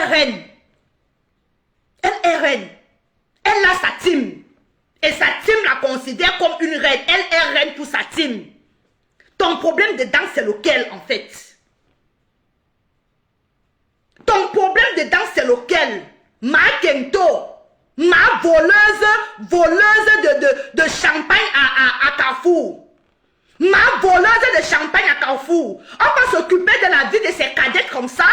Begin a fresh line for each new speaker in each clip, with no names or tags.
reine. Elle est reine. Elle a sa team. Et sa team la considère comme une reine. Elle est reine pour sa team. Ton problème dedans, c'est lequel en fait? Ton problème dedans, c'est lequel? Ma Kento, ma voleuse de champagne à Carrefour. Ma voleuse de champagne à Carrefour. On va s'occuper de la vie de ces cadettes comme ça?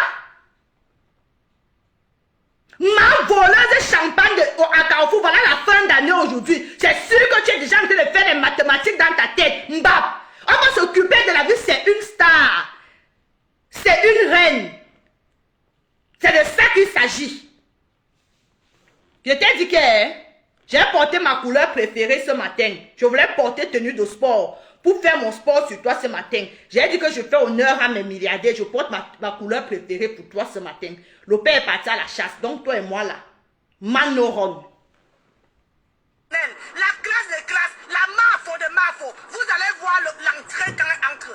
Ma voleuse de champagne à Carrefour, voilà la fin d'année aujourd'hui. C'est sûr que tu es déjà en train de faire les mathématiques dans ta tête. Mbap. On va s'occuper de la vie, c'est une star. C'est une reine. C'est de ça qu'il s'agit. Je t'ai dit que j'ai porté ma couleur préférée ce matin. Je voulais porter tenue de sport pour faire mon sport sur toi ce matin. J'ai dit que je fais honneur à mes milliardaires. Je porte ma couleur préférée pour toi ce matin. Le père est parti à la chasse. Donc toi et moi là, Manoron.
La classe des classes, la Mafo de Mafo. Vous allez voir l'entrée quand elle entre.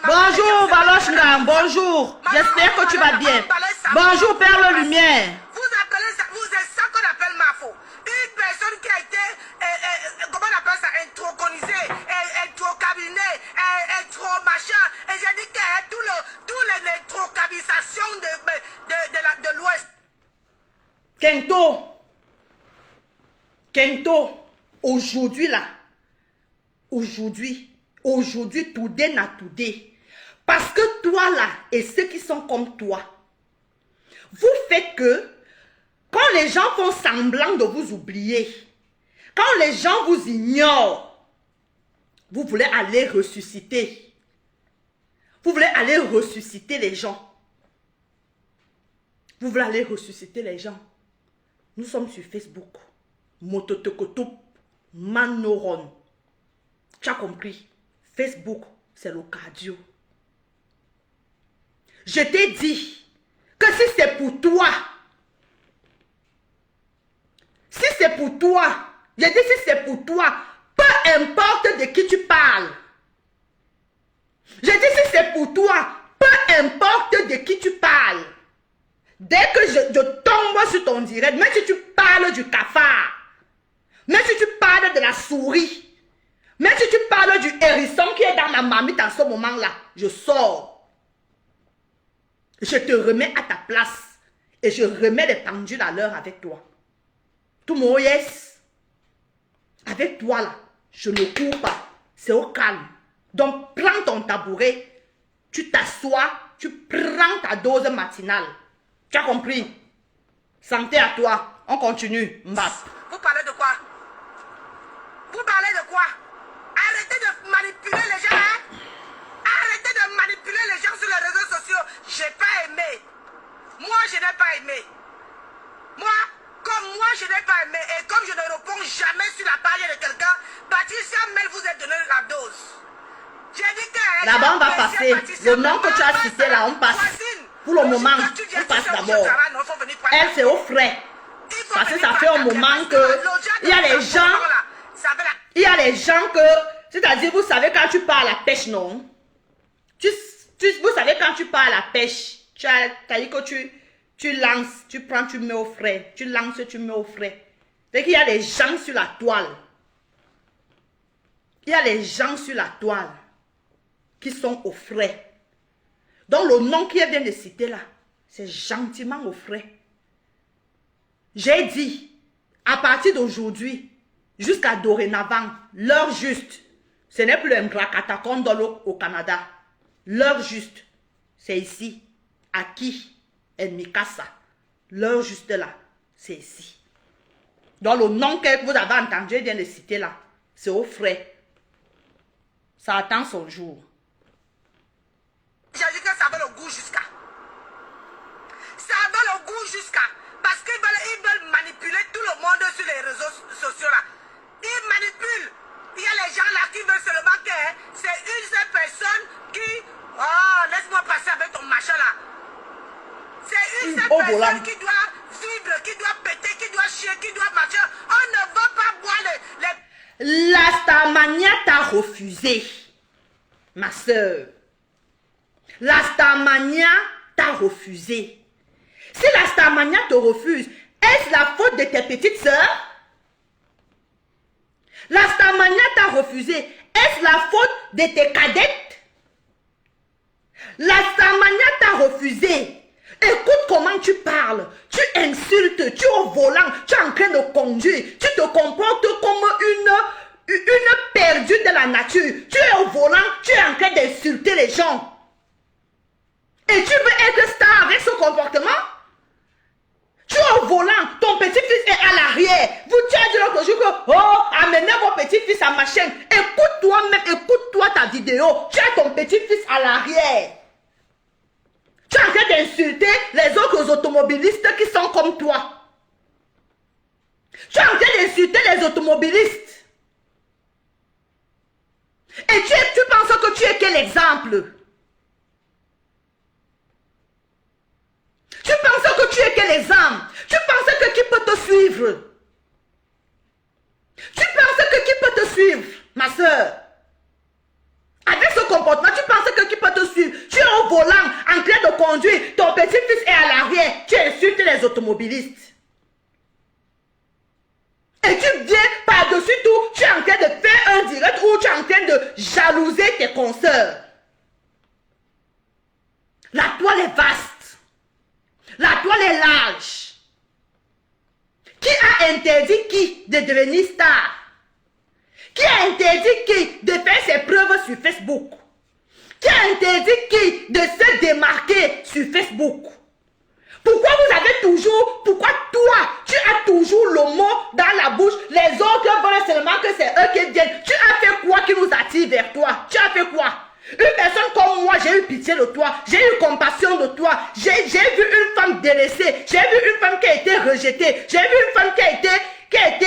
Bonjour Valochna, bonjour. J'espère que tu vas bien. Bonjour Perle Lumière.
Vous appelez ça, c'est ça qu'on appelle Mafo. Une personne qui a été, comment on appelle ça, introconisée, introcabinée, intro machin. Et j'ai dit que tous les introcabisations de l'Ouest.
Kento, aujourd'hui là, aujourd'hui, today na today. Parce que toi là, et ceux qui sont comme toi, vous faites que, quand les gens font semblant de vous oublier, quand les gens vous ignorent, vous voulez aller ressusciter. Vous voulez aller ressusciter les gens. Vous voulez aller ressusciter les gens. Nous sommes sur Facebook. Mototokotup, Manoron. Tu as compris? Facebook, c'est le cardio. Je t'ai dit que si c'est pour toi, j'ai dit si c'est pour toi, peu importe de qui tu parles. J'ai dit si c'est pour toi, peu importe de qui tu parles. Dès que je tombe sur ton direct, même si tu parles du cafard, même si tu parles de la souris, même si tu parles du hérisson qui est dans ma marmite en ce moment-là, je sors. Je te remets à ta place et je remets les pendules à l'heure avec toi. Tout mon yes. Avec toi là, je ne cours pas. C'est au calme. Donc prends ton tabouret, tu t'assois, tu prends ta dose matinale. Tu as compris? Santé à toi. On continue. Mbap.
Vous parlez de quoi? Vous parlez de quoi? Arrêtez de manipuler les gens, hein? Arrêtez de manipuler les gens sur les réseaux sociaux. J'ai pas aimé. Moi, je n'ai pas aimé. Comme moi, je n'ai pas aimé. Et comme je ne réponds jamais sur la page de quelqu'un, Patricia Mel vous a donné la dose. J'ai dit que...
Là-bas, on va passer. Le nom que tu as cité là, on passe. Pour le moment, on passe d'abord. Elle, c'est au frais. Parce que ça fait un moment que... Il y a les gens... Il y a les gens que... C'est-à-dire, vous savez quand tu pars à la pêche, non? Vous savez quand tu pars à la pêche, tu as dit que tu lances, tu prends, tu mets au frais. Tu lances, tu mets au frais. C'est qu'il y a des gens sur la toile. Il y a les gens sur la toile qui sont au frais. Donc le nom qui vient de citer là, c'est gentiment au frais. J'ai dit, à partir d'aujourd'hui, jusqu'à dorénavant, l'heure juste, ce n'est plus un Krakatakonde au Canada. L'heure juste, c'est ici. Aki et Mikasa. L'heure juste là, c'est ici. Donc le nom que vous avez entendu, vient de citer là, c'est au frais. Ça attend son jour.
J'ai dit que ça avait le goût jusqu'à. Ça avait le goût jusqu'à. Parce qu'ils veulent manipuler tout le monde sur les réseaux sociaux là. Ils manipulent. Il y a les gens là qui veulent seulement que c'est une seule personne qui... Oh, laisse-moi passer avec ton machin là. C'est une seule personne qui doit vivre, qui doit péter, qui doit chier, qui doit marcher. On ne va pas boire les...
La Starmania t'a refusé, ma soeur. La Starmania t'a refusé. Si la Starmania te refuse, est-ce la faute de tes petites sœurs? La Starmania t'a refusé, est-ce la faute de tes cadettes? La Starmania t'a refusé. Écoute comment tu parles, tu insultes, tu es au volant, tu es en train de conduire, tu te comportes comme une perdue de la nature. Tu es au volant, tu es en train d'insulter les gens. Et tu veux être star avec ce comportement? Tu es au volant, ton petit-fils est à l'arrière. Vous tu as dit l'autre jour que, oh, amenez vos petits-fils à ma chaîne. Écoute-toi même, écoute-toi ta vidéo. Tu as ton petit-fils à l'arrière. Tu es en train d'insulter les autres automobilistes qui sont comme toi. Tu es en train d'insulter les automobilistes. Et tu penses que tu es quel exemple? Tu penses que tu es quel exemple? Tu penses que qui peut te suivre? Tu penses que qui peut te suivre, ma soeur? Avec ce comportement, tu penses que qui peut te suivre? Tu es au volant, en train de conduire, ton petit-fils est à l'arrière, tu insultes les automobilistes. Et tu viens par-dessus tout, tu es en train de faire un direct où tu es en train de jalouser tes consoeurs. La toile est vaste. La toile est large. Qui a interdit qui de devenir star? Qui a interdit qui de faire ses preuves sur Facebook? Qui a interdit qui de se démarquer sur Facebook? Pourquoi vous avez toujours, pourquoi toi, tu as toujours le mot dans la bouche, les autres veulent seulement que c'est eux qui viennent. Tu as fait quoi qui nous attire vers toi? Tu as fait quoi? Une personne comme moi, j'ai eu pitié de toi, j'ai eu compassion de toi, j'ai vu une femme délaissée, j'ai vu une femme qui a été rejetée, j'ai vu une femme qui a été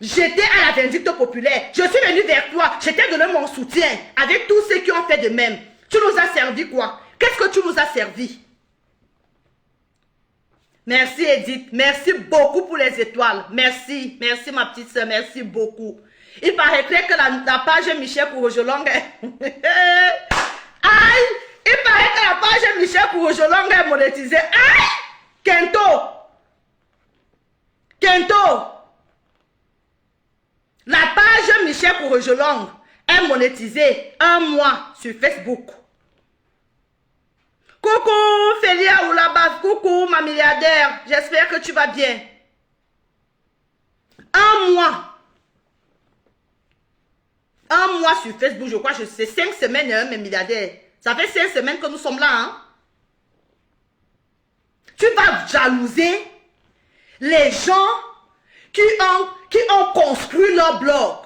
jetée à la vindicte populaire. Je suis venu vers toi, je t'ai donné mon soutien avec tous ceux qui ont fait de même. Tu nous as servi quoi? Qu'est-ce que tu nous as servi? Merci Edith, merci beaucoup pour les étoiles, merci, merci ma petite soeur, merci beaucoup. Il paraîtrait que la page Michel Courgeolong est... Aïe! Il paraît que la page Michel Courgeolong est monétisée. Aïe! Kento! Kento! La page Michel Courgeolong est monétisée 1 mois sur Facebook. Coucou Félia Oulabaf, coucou ma milliardaire, j'espère que tu vas bien. 1 mois. 1 mois sur Facebook, je crois que c'est 5 semaines, hein, mes milliardaires. Ça fait 5 semaines que nous sommes là. Hein? Tu vas jalouser les gens qui ont construit leur blog.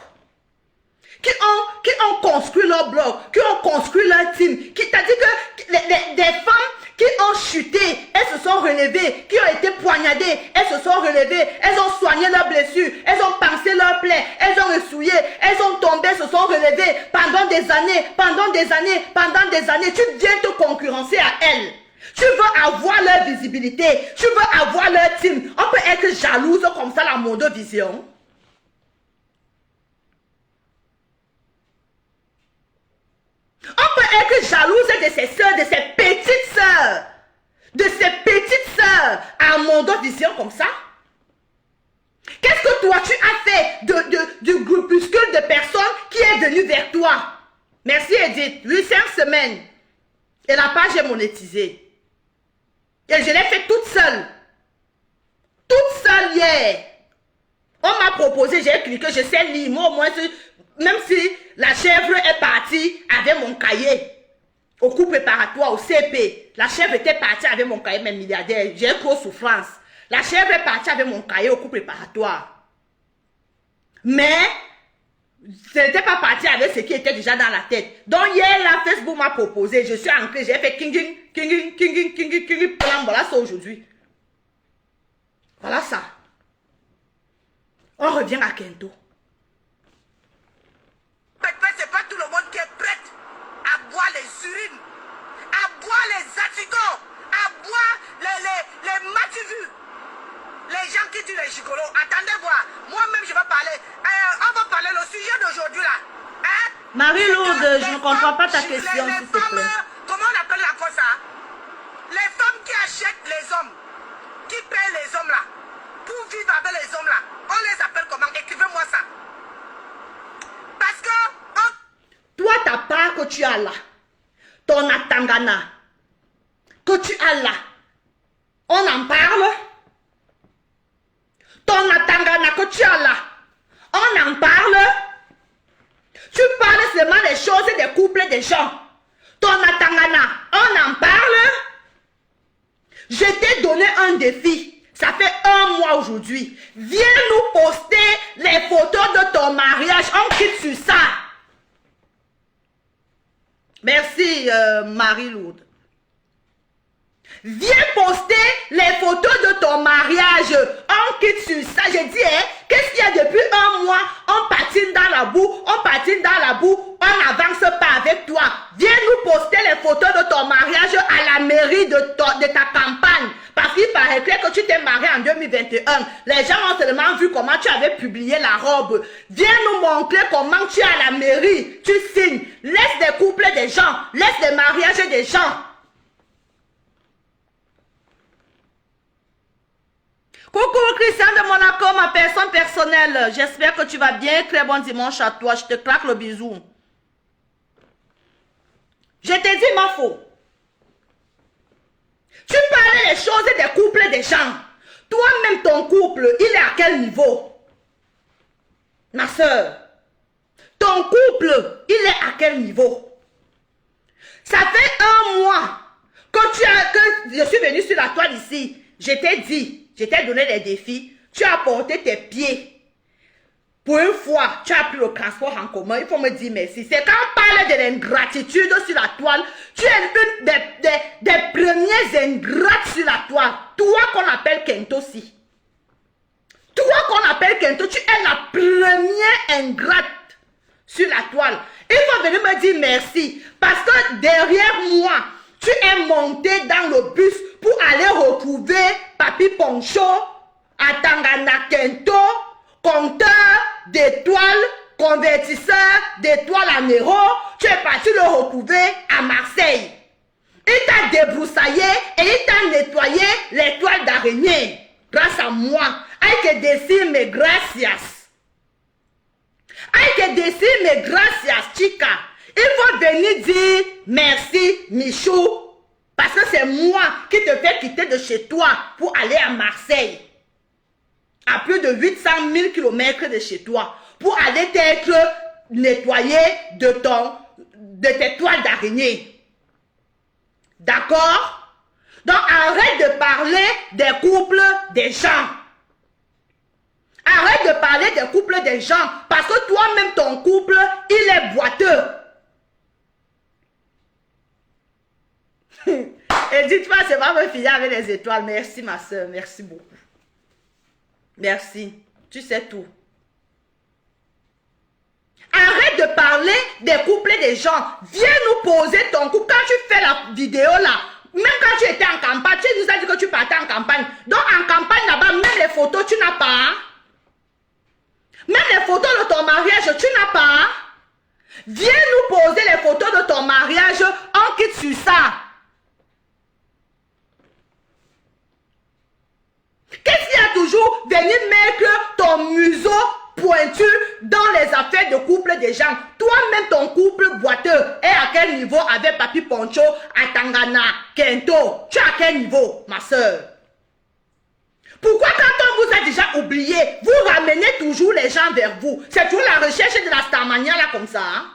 Qui ont construit leur blog, qui ont construit leur team. C'est-à-dire que des femmes qui ont chuté, elles se sont relevées, qui ont été poignardées, elles se sont relevées, elles ont soigné leurs blessures, elles ont pansé leurs plaies, elles ont essuyé, elles ont tombé, se sont relevées pendant des années, pendant des années, pendant des années. Tu viens te concurrencer à elles. Tu veux avoir leur visibilité, tu veux avoir leur team. On peut être jalouse comme ça, la Mondovision. On peut être jalouse de ses soeurs, de ses petites soeurs. De ses petites soeurs à Mondovision comme ça. Qu'est-ce que toi tu as fait du groupuscule de personnes qui est venu vers toi? Merci Edith. 5 semaines. Et la page est monétisée. Et je l'ai fait toute seule. Toute seule hier. On m'a proposé, j'ai cliqué, je sais lire. Moi au moins, même si la chèvre est partie avec mon cahier au cours préparatoire, au CP, la chèvre était partie avec mon cahier, mes milliardaires, j'ai trop souffrance. La chèvre est partie avec mon cahier au cours préparatoire. Mais, ce n'était pas parti avec ce qui était déjà dans la tête. Donc hier, la Facebook m'a proposé, je suis entrée, j'ai fait king, plan, voilà ça aujourd'hui. Voilà ça. On revient à Kento.
C'est pas tout le monde qui est prêt à boire les urines, à boire les atigos, à boire les mativus. Les gens qui disent les gigolos, attendez voir, moi-même je vais parler. On va parler le sujet d'aujourd'hui là. Hein?
Marie-Lourdes, je ne comprends pas ta question, s'il te plaît.
Comment on appelle encore ça? Les femmes qui achètent les hommes.
tu as là, ton Atangana que tu as là, on en parle. Ton Atangana que tu as là, on en parle. Tu parles seulement des choses et des couples des gens. Ton Atangana, on en parle. Je t'ai donné un défi. Ça fait 1 mois aujourd'hui. Viens nous poster les photos de ton mariage. On quitte sur ça. Merci, Marie-Lourde. Viens poster les photos de ton mariage. On quitte sur ça. J'ai dit, hein, qu'est-ce qu'il y a depuis 1 mois? On patine dans la boue, on patine dans la boue, on n'avance pas avec toi. Viens nous poster les photos de ton mariage à la mairie de ta campagne. Parce qu'il paraît que tu t'es marié en 2021. Les gens ont seulement vu comment tu avais publié la robe. Viens nous montrer comment tu es à la mairie. Tu signes. Laisse des couples des gens. Laisse des mariages des gens. Coucou Christian de Monaco, ma personne personnelle. J'espère que tu vas bien. Très bon dimanche à toi. Je te claque le bisou. Je t'ai dit ma faute. Tu parlais des choses et des couples des gens. Toi-même, ton couple, il est à quel niveau? Ma soeur, ton couple, il est à quel niveau? Ça fait 1 mois que je suis venu sur la toile ici. Je t'ai dit, je t'ai donné des défis. Tu as porté tes pieds. Pour une fois, tu as pris le transport en commun. Il faut me dire merci. C'est quand on parle de l'ingratitude sur la toile, tu es une des premiers ingrates sur la toile. Toi qu'on appelle Kentosi. Toi qu'on appelle Kento, tu es la première ingrate sur la toile. Il faut venir me dire merci. Parce que derrière moi, tu es monté dans le bus pour aller retrouver Papi Poncho à Tangana Kento, compteur d'étoiles, convertisseur d'étoiles en euros. Tu es parti le retrouver à Marseille. Il t'a débroussaillé et il t'a nettoyé les toiles d'araignée. Grâce à moi. Hay que decirme gracias. Hay que decirme gracias, chica. Il faut venir dire merci, Michou. Parce que c'est moi qui te fais quitter de chez toi pour aller à Marseille. À plus de 800 000 km de chez toi. Pour aller t'être nettoyé de tes toiles d'araignée. D'accord? Donc arrête de parler des couples des gens. Arrête de parler des couples des gens. Parce que toi-même, ton couple, il est boiteux. Et dites-moi, c'est pas me filer avec les étoiles. Merci, ma soeur. Merci beaucoup. Merci. Tu sais tout. Arrête de parler des couples des gens. Viens nous poser ton couple. Quand tu fais la vidéo là, même quand tu étais en campagne, tu nous as dit que tu partais en campagne. Donc en campagne là-bas, même les photos, tu n'as pas. Même les photos de ton mariage, tu n'as pas. Viens nous poser les photos de ton mariage. On quitte sur ça. Qu'est-ce qu'il y a toujours venir mettre ton museau pointu dans les affaires de couple des gens? Toi-même, ton couple boiteux est à quel niveau avec Papi Poncho, Atangana, Kento? Tu es à quel niveau, ma soeur? Pourquoi quand on vous a déjà oublié, vous ramenez toujours les gens vers vous? C'est toujours la recherche de la Starmania là comme ça. Hein?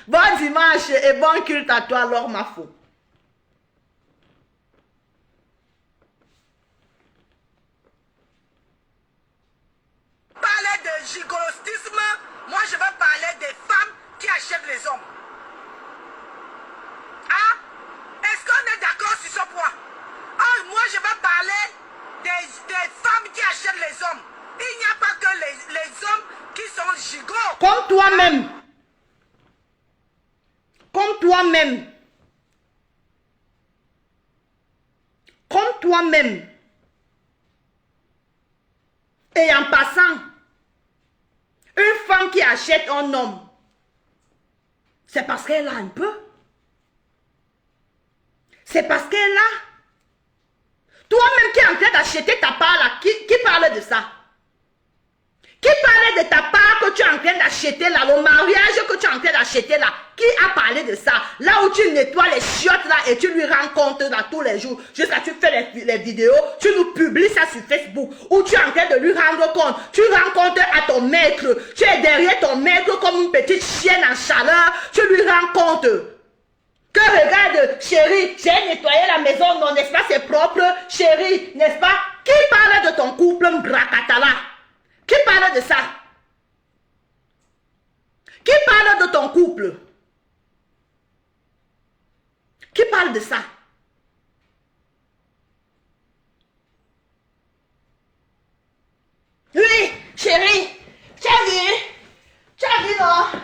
Bon dimanche et bon culte à toi, alors ma fou.
Parler de gigolostisme, moi je vais parler des femmes qui achètent les hommes. Hein? Est-ce qu'on est d'accord sur ce point? Oh, moi je vais parler des femmes qui achètent les hommes. Il n'y a pas que les hommes qui sont gigots.
Comme toi-même. Comme toi-même. Comme toi-même. Et en passant, une femme qui achète un homme, c'est parce qu'elle a un peu. C'est parce qu'elle a. Toi-même qui es en train d'acheter ta part là, qui parle de ça? Qui parlait de ta part que tu es en train d'acheter là, le mariage que tu es en train d'acheter là? Qui a parlé de ça? Là où tu nettoies les chiottes là et tu lui rends compte là tous les jours, jusqu'à tu fais les vidéos, tu nous publies ça sur Facebook, où tu es en train de lui rendre compte. Tu rends compte à ton maître, tu es derrière ton maître comme une petite chienne en chaleur, tu lui rends compte. Que regarde, chérie, j'ai nettoyé la maison, non, n'est-ce pas, c'est propre, chérie, n'est-ce pas? Qui parle de ton couple bracatala? Qui parle de ça? Qui parle de ton couple? Qui parle de ça? Oui, chérie, tu as vu? Tu as vu, non?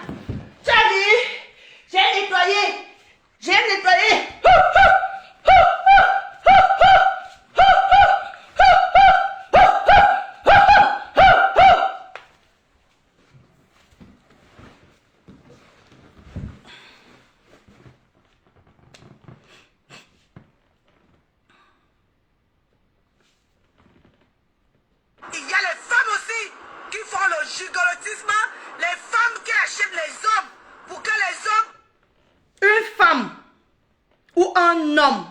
Tu as vu? J'ai nettoyé. J'ai nettoyé.
Il y a les femmes aussi qui font le gigolotisme, les femmes qui achètent les hommes pour que les hommes...
Une femme ou un homme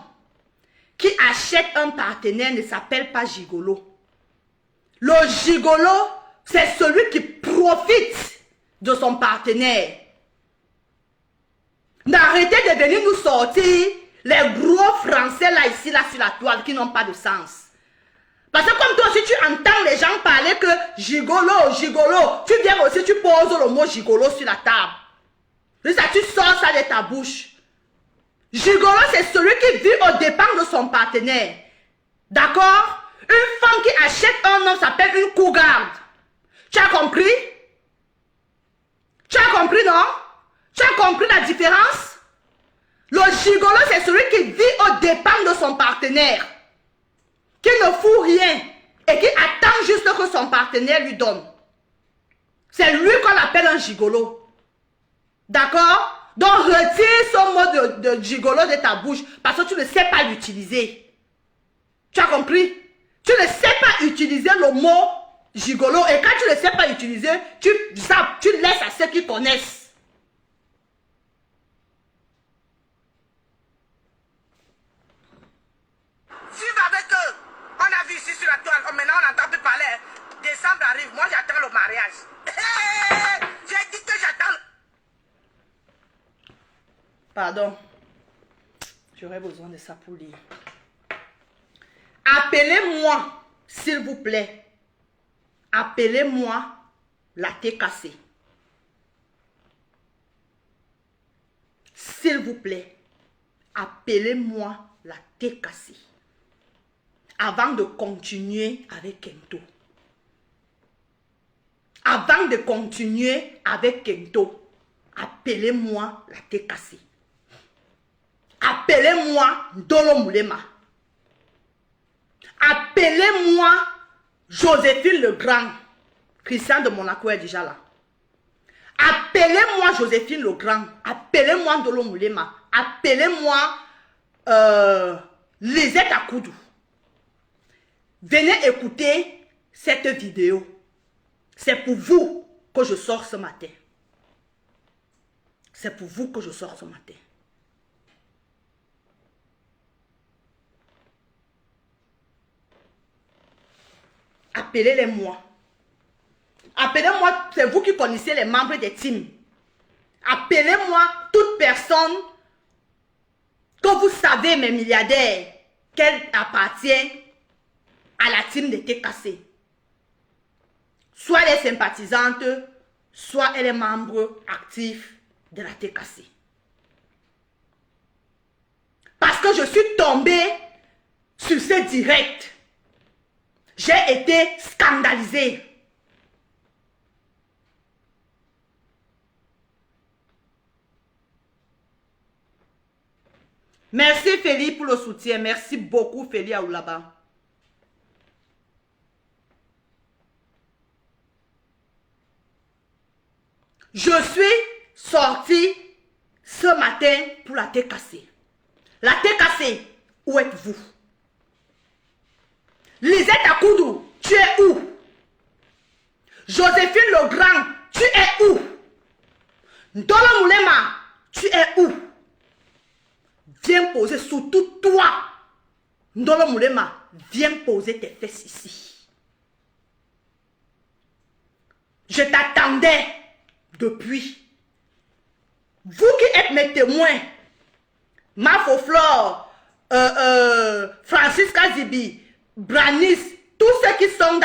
qui achète un partenaire ne s'appelle pas gigolo. Le gigolo, c'est celui qui profite de son partenaire. N'arrêtez de venir nous sortir les gros français là, ici, là, sur la toile, qui n'ont pas de sens. Parce que comme toi aussi, tu entends les gens parler que gigolo, gigolo, tu viens aussi, tu poses le mot gigolo sur la table. Et ça, tu sors ça de ta bouche. Gigolo, c'est celui qui vit aux dépens de son partenaire. D'accord? Une femme qui achète un homme s'appelle une cougarde. Tu as compris? Tu as compris, non? Tu as compris la différence? Le gigolo, c'est celui qui vit aux dépens de son partenaire. Qui ne fout rien et qui attend juste que son partenaire lui donne. C'est lui qu'on appelle un gigolo. D'accord? Donc retire ce mot de gigolo de ta bouche parce que tu ne sais pas l'utiliser. Tu as compris? Tu ne sais pas utiliser le mot gigolo et quand tu ne sais pas utiliser, tu laisses à ceux qui connaissent.
Vive avec eux. On a vu ici sur la toile, maintenant on n'entend plus parler. Décembre arrive, moi j'attends le mariage. J'ai dit que j'attends.
Pardon. J'aurais besoin de ça pour lire. Appelez-moi, s'il vous plaît. Appelez-moi la thé cassée. S'il vous plaît. Appelez-moi la thé cassée. Avant de continuer avec Kento. Avant de continuer avec Kento, appelez-moi la thé cassée. Appelez-moi Ndolo Moulema. Appelez-moi Joséphine le Grand. Christian de Monaco est déjà là. Appelez-moi Joséphine le Grand. Appelez-moi Ndolo Moulema. Appelez-moi Lisette Akoudou. Venez écouter cette vidéo. C'est pour vous que je sors ce matin. C'est pour vous que je sors ce matin. Appelez-les-moi. Appelez-moi, c'est vous qui connaissez les membres des teams. Appelez-moi toute personne que vous savez, mes milliardaires, qu'elle appartient à la team de TKC. Soit elle est sympathisante, soit elle est membre actif de la TKC. Parce que je suis tombée sur ce direct. J'ai été scandalisée. Merci Félix pour le soutien. Merci beaucoup Félix Aoulaba. Je suis sortie ce matin pour la TKC. La TKC, où êtes-vous? Lisette Akoudou, tu es où? Joséphine Legrand, tu es où? Ndolo Moulema, tu es où? Viens poser, surtout toi. Ndolo Moulema, viens poser tes fesses ici. Je t'attendais depuis. Vous qui êtes mes témoins, Mafoflore, Francisca Zibi, Branis, tous ceux qui sont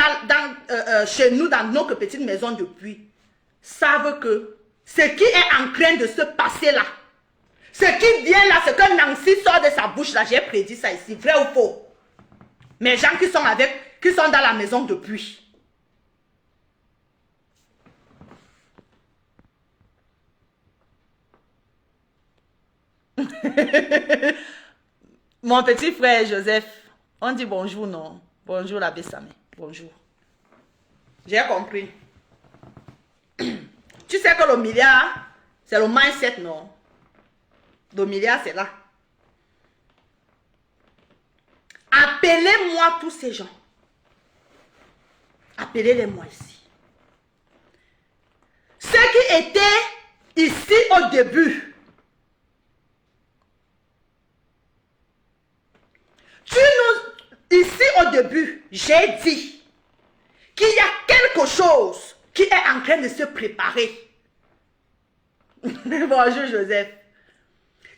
chez nous dans notre petite maison depuis, savent que ce qui est en train de se passer là, ce qui vient là, ce que Nancy sort de sa bouche là, j'ai prédit ça ici, vrai ou faux? Mes gens qui sont dans la maison depuis. Mon petit frère Joseph, on dit bonjour, non? Bonjour l'abbé Samé, bonjour. J'ai compris. Tu sais que le milliard, c'est le mindset, non? Le milliard, c'est là. Appelez-moi tous ces gens. Appelez-les-moi ici. Ceux qui étaient ici au début. Ici au début, j'ai dit qu'il y a quelque chose qui est en train de se préparer. Bonjour Joseph.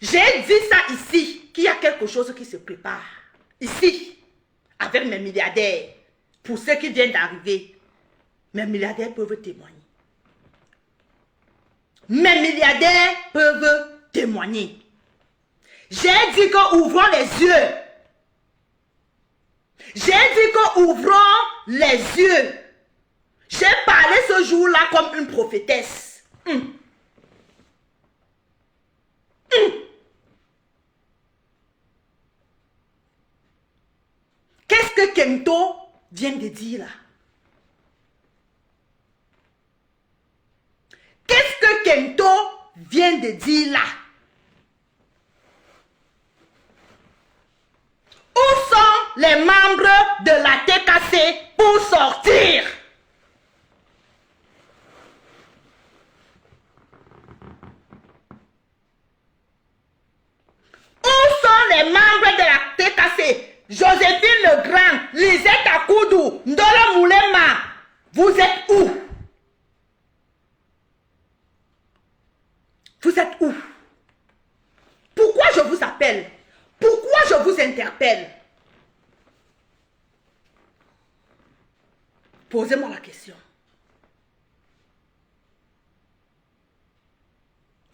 J'ai dit ça ici, qu'il y a quelque chose qui se prépare. Ici, avec mes milliardaires. Pour ceux qui viennent d'arriver, mes milliardaires peuvent témoigner. Mes milliardaires peuvent témoigner. J'ai dit qu'ouvrons les yeux. J'ai dit qu'ouvrons les yeux. J'ai parlé ce jour-là comme une prophétesse. Qu'est-ce que Kento vient de dire là? Qu'est-ce que Kento vient de dire là? Où sont les membres de la TKC pour sortir? Où sont les membres de la TKC? Joséphine Legrand, Lisette Akoudou, Ndolo Moulema, vous êtes où? Vous êtes où? Pourquoi je vous appelle? Pourquoi je vous interpelle? Posez-moi la question.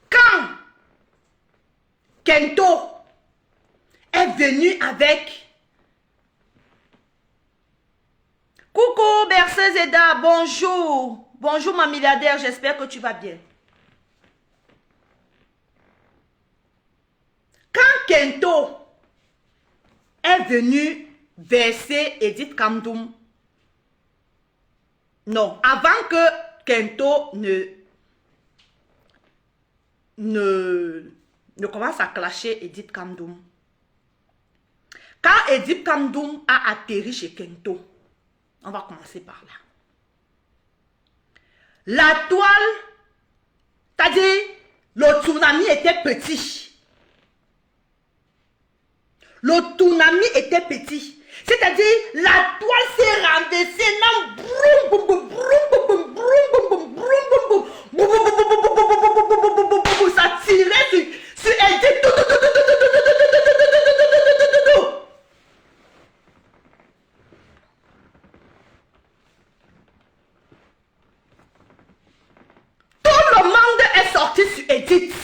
Quand Kento est venu avec... Coucou berceuse Eda, bonjour. Bonjour ma milliardaire, j'espère que tu vas bien. Quand Kento est venu verser Edith Kamdoum, non, avant que Kento ne commence à clasher Edith Kamdoum, quand Edith Kamdoum a atterri chez Kento, on va commencer par là. La toile, c'est-à-dire le tsunami était petit. Le tsunami était petit. C'est-à-dire, la toile s'est renversée. Ça tirait sur Edith. Tout le monde est sorti sur Edith.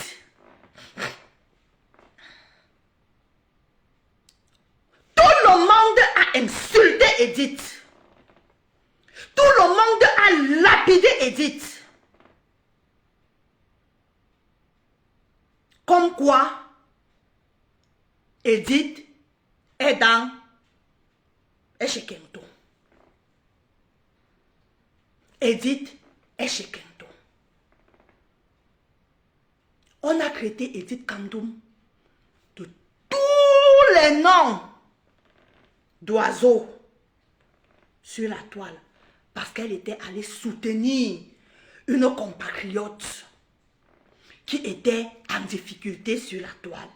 Insulté Edith. Tout le monde a lapidé Edith. Comme quoi, Edith est chez Kento. Edith est chez Kento. On a traité Edith Kamdoum de tous les noms d'oiseaux sur la toile parce qu'elle était allée soutenir une compatriote qui était en difficulté sur la toile.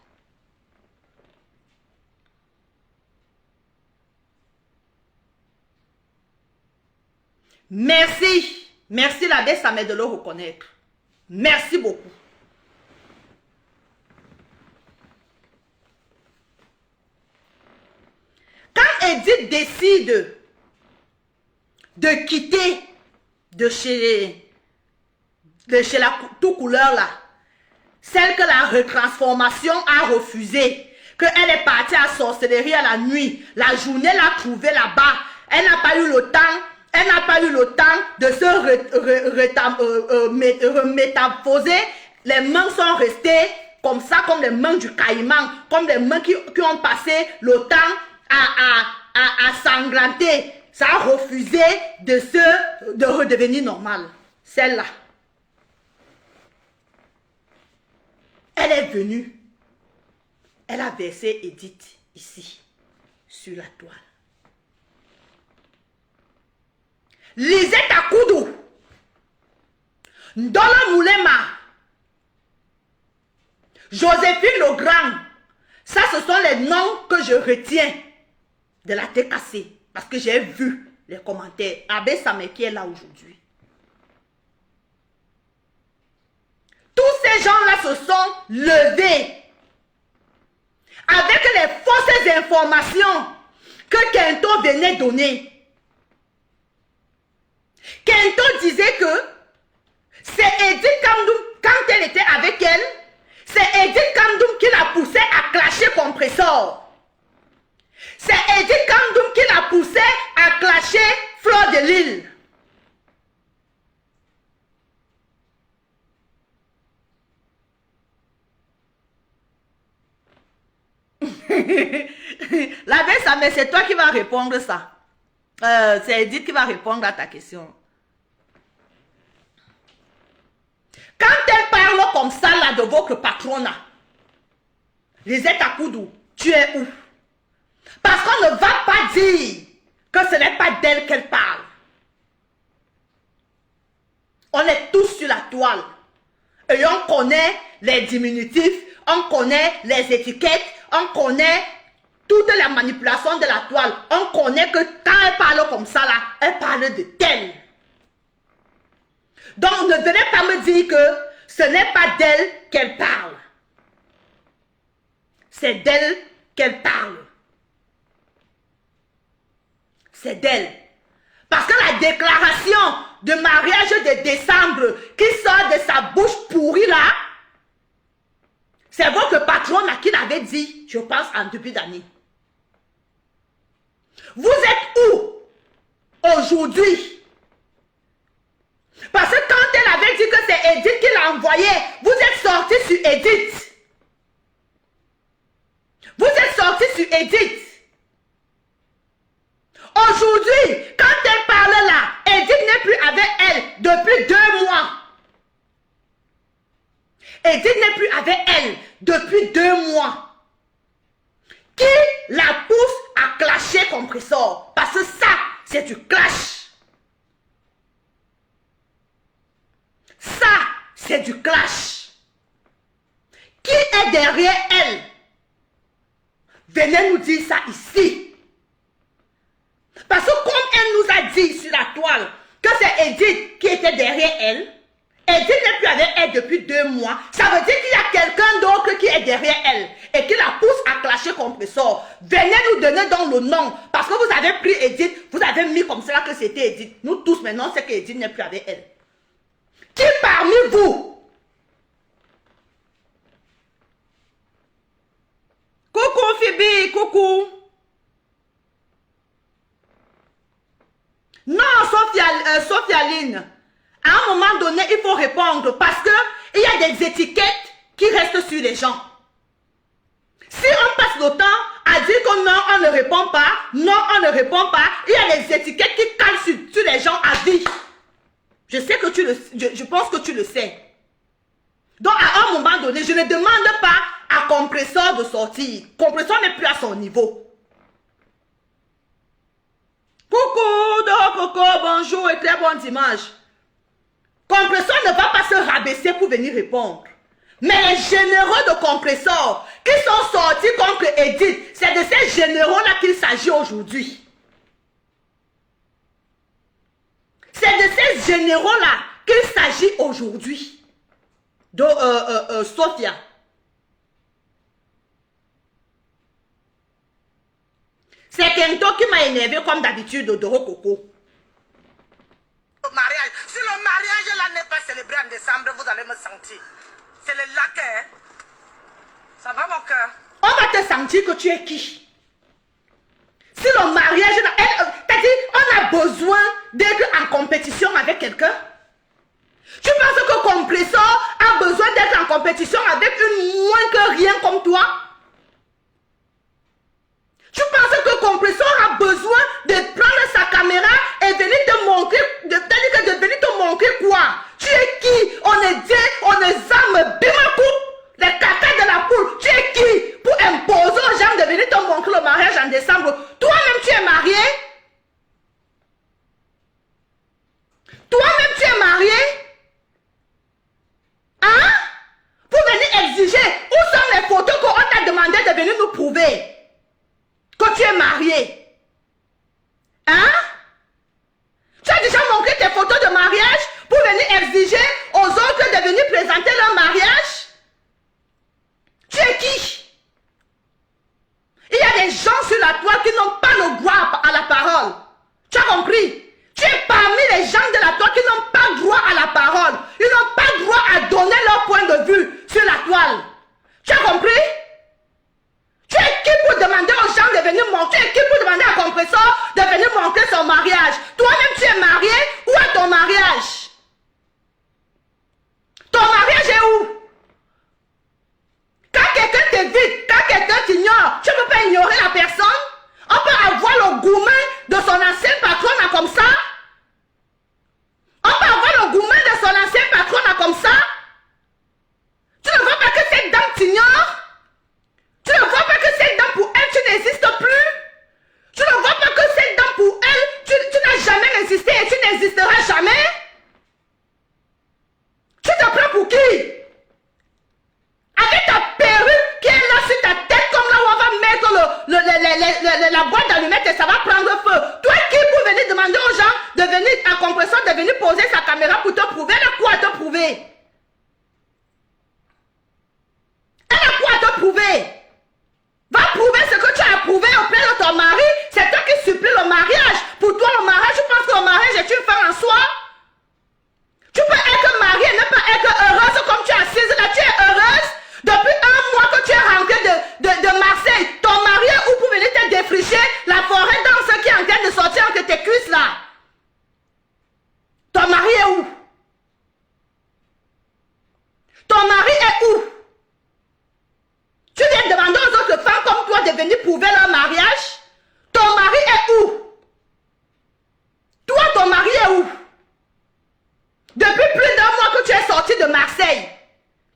Merci. Merci l'abbé Samet de le reconnaître. Merci beaucoup. Quand Edith décide de quitter de chez la tout couleur là, celle que la retransformation a refusée, qu'elle est partie à sorcellerie à la nuit, la journée l'a trouvée là-bas, elle n'a pas eu le temps, de se métamorphoser, les mains sont restées comme ça, comme les mains du caïman, comme les mains qui ont passé le temps à s'englanter. Ça a refusé de redevenir normal. Celle-là. Elle est venue. Elle a versé Edith ici, sur la toile. Lisette Akoudou, Ndola Moulema, Joséphine Legrand, ça ce sont les noms que je retiens de la TKC. Parce que j'ai vu les commentaires. Abbé Samet qui est là aujourd'hui. Tous ces gens-là se sont levés avec les fausses informations que Kento venait donner. Kento disait que c'est Edith Kamdoum, quand elle était avec elle, c'est Edith Kamdoum qui la poussait à clasher compresseur. C'est Edith Kamdoum qui l'a poussé à clasher Fleur de Lille. L'abbé Samet, c'est toi qui vas répondre ça. C'est Edith qui va répondre à ta question. Quand elle parle comme ça là de votre patronat, Lisette Akoudou, tu es où? Parce qu'on ne va pas dire que ce n'est pas d'elle qu'elle parle. On est tous sur la toile. Et on connaît les diminutifs, on connaît les étiquettes, on connaît toute la manipulation de la toile. On connaît que quand elle parle comme ça, là, elle parle de tel. Donc ne venez pas me dire que ce n'est pas d'elle qu'elle parle. C'est d'elle qu'elle parle. C'est d'elle. Parce que la déclaration de mariage de décembre qui sort de sa bouche pourrie là, c'est votre patron à qui l'avait dit, je pense, en début d'année. Vous êtes où aujourd'hui? Parce que quand elle avait dit que c'est Edith qui l'a envoyé, vous êtes sorti sur Edith. Vous êtes sorti sur Edith. Aujourd'hui, quand elle parle là, Edith n'est plus avec elle depuis 2 mois. Edith n'est plus avec elle depuis 2 mois. Qui la pousse à clasher compresseur? Parce que ça, c'est du clash. Ça, c'est du clash. Qui est derrière elle? Venez nous dire ça ici. Parce que comme elle nous a dit sur la toile que c'est Edith qui était derrière elle, Edith n'est plus avec elle depuis 2 mois, ça veut dire qu'il y a quelqu'un d'autre qui est derrière elle et qui la pousse à clasher compresseur. Venez nous donner donc le nom. Parce que vous avez pris Edith, vous avez mis comme cela que c'était Edith. Nous tous maintenant, c'est que Edith n'est plus avec elle. Qui parmi vous? Coucou Phoebe, coucou. Non, Sophialine, à un moment donné, il faut répondre parce qu'il y a des étiquettes qui restent sur les gens. Si on passe le temps à dire que non, on ne répond pas, non, on ne répond pas, il y a des étiquettes qui calent sur les gens à vie. Je sais que tu le je pense que tu le sais. Donc, à un moment donné, je ne demande pas à Compresseur de sortir. Compresseur n'est plus à son niveau. Coucou, Coco, bonjour et très bon dimanche. Compressor ne va pas se rabaisser pour venir répondre. Mais les généraux de compresseur qui sont sortis contre Edith, c'est de ces généraux-là qu'il s'agit aujourd'hui. C'est de ces généraux-là qu'il s'agit aujourd'hui. De Sophia. C'est Kento qui m'a énervé comme d'habitude de Coco.
Mariage. Si le mariage là n'est pas célébré en décembre, vous allez me sentir. C'est le lac, hein? Ça va mon cœur?
On va te sentir que tu es qui? Si le mariage, t'as dit, on a besoin d'être en compétition avec quelqu'un? Tu penses que Compressor a besoin d'être en compétition avec une moins que rien comme toi? Tu penses que Compressor a besoin de prendre sa caméra et venir te montrer, de venir te montrer quoi? Tu es qui? On est Dieu, on est âme, bimakou, les caca de la poule. Tu es qui? Pour imposer aux gens de venir te montrer le mariage en décembre. Toi-même tu es marié? Toi-même tu es marié? Hein? Pour venir exiger, où sont les photos qu'on t'a demandé de venir nous prouver? Que tu es marié. Hein? Tu as déjà montré tes photos de mariage pour venir exiger aux autres de venir présenter leur mariage? Tu es qui? Il y a des gens sur la toile qui n'ont pas le droit à la parole. Tu as compris? Tu es parmi les gens de la toile qui n'ont pas droit à la parole. Ils n'ont pas droit à donner leur point de vue sur la toile. Tu as compris? Tu es qui pour demander aux gens de venir montrer? Tu es qui pour demander à Compressor de venir montrer son mariage? Toi-même tu es marié? Où est ton mariage? Ton mariage est où? Quand quelqu'un t'évite, quand quelqu'un t'ignore, tu ne peux pas ignorer la personne? On peut avoir le gourmet de son ancienne patronne comme ça? On peut avoir le gourmet de son ancienne patronne comme ça? Tu ne vois pas que cette dame t'ignore? Tu ne vois pas que cette dame pour elle, tu n'existes plus? Tu ne vois pas que cette dame pour elle, tu n'as jamais existé et tu n'existeras jamais? Tu te prends pour qui? Avec ta perruque qui est là sur ta tête, comme là où on va mettre la boîte d'allumettes et ça va prendre feu. Toi qui pour venir demander aux gens de venir à Compressor, de venir poser sa caméra pour te prouver? Elle a quoi à te prouver? Elle a quoi à te prouver? Va prouver ce que tu as prouvé auprès de ton mari. C'est toi qui supplie le mariage. Pour toi, le mariage, tu penses que le mariage est une fin en soi? Tu peux être mariée et ne pas être heureuse comme tu es assise là. Tu es heureuse? Depuis un mois que tu es rentrée de Marseille, ton mari est où pour venir te défricher la forêt dense qui est en train de sortir entre tes cuisses là? Ton mari est où? Ton mari est où? Tu viens demander aux autres femmes comme toi de venir prouver leur mariage? Ton mari est où? Toi, ton mari est où? Depuis plus d'un mois que tu es sorti de Marseille,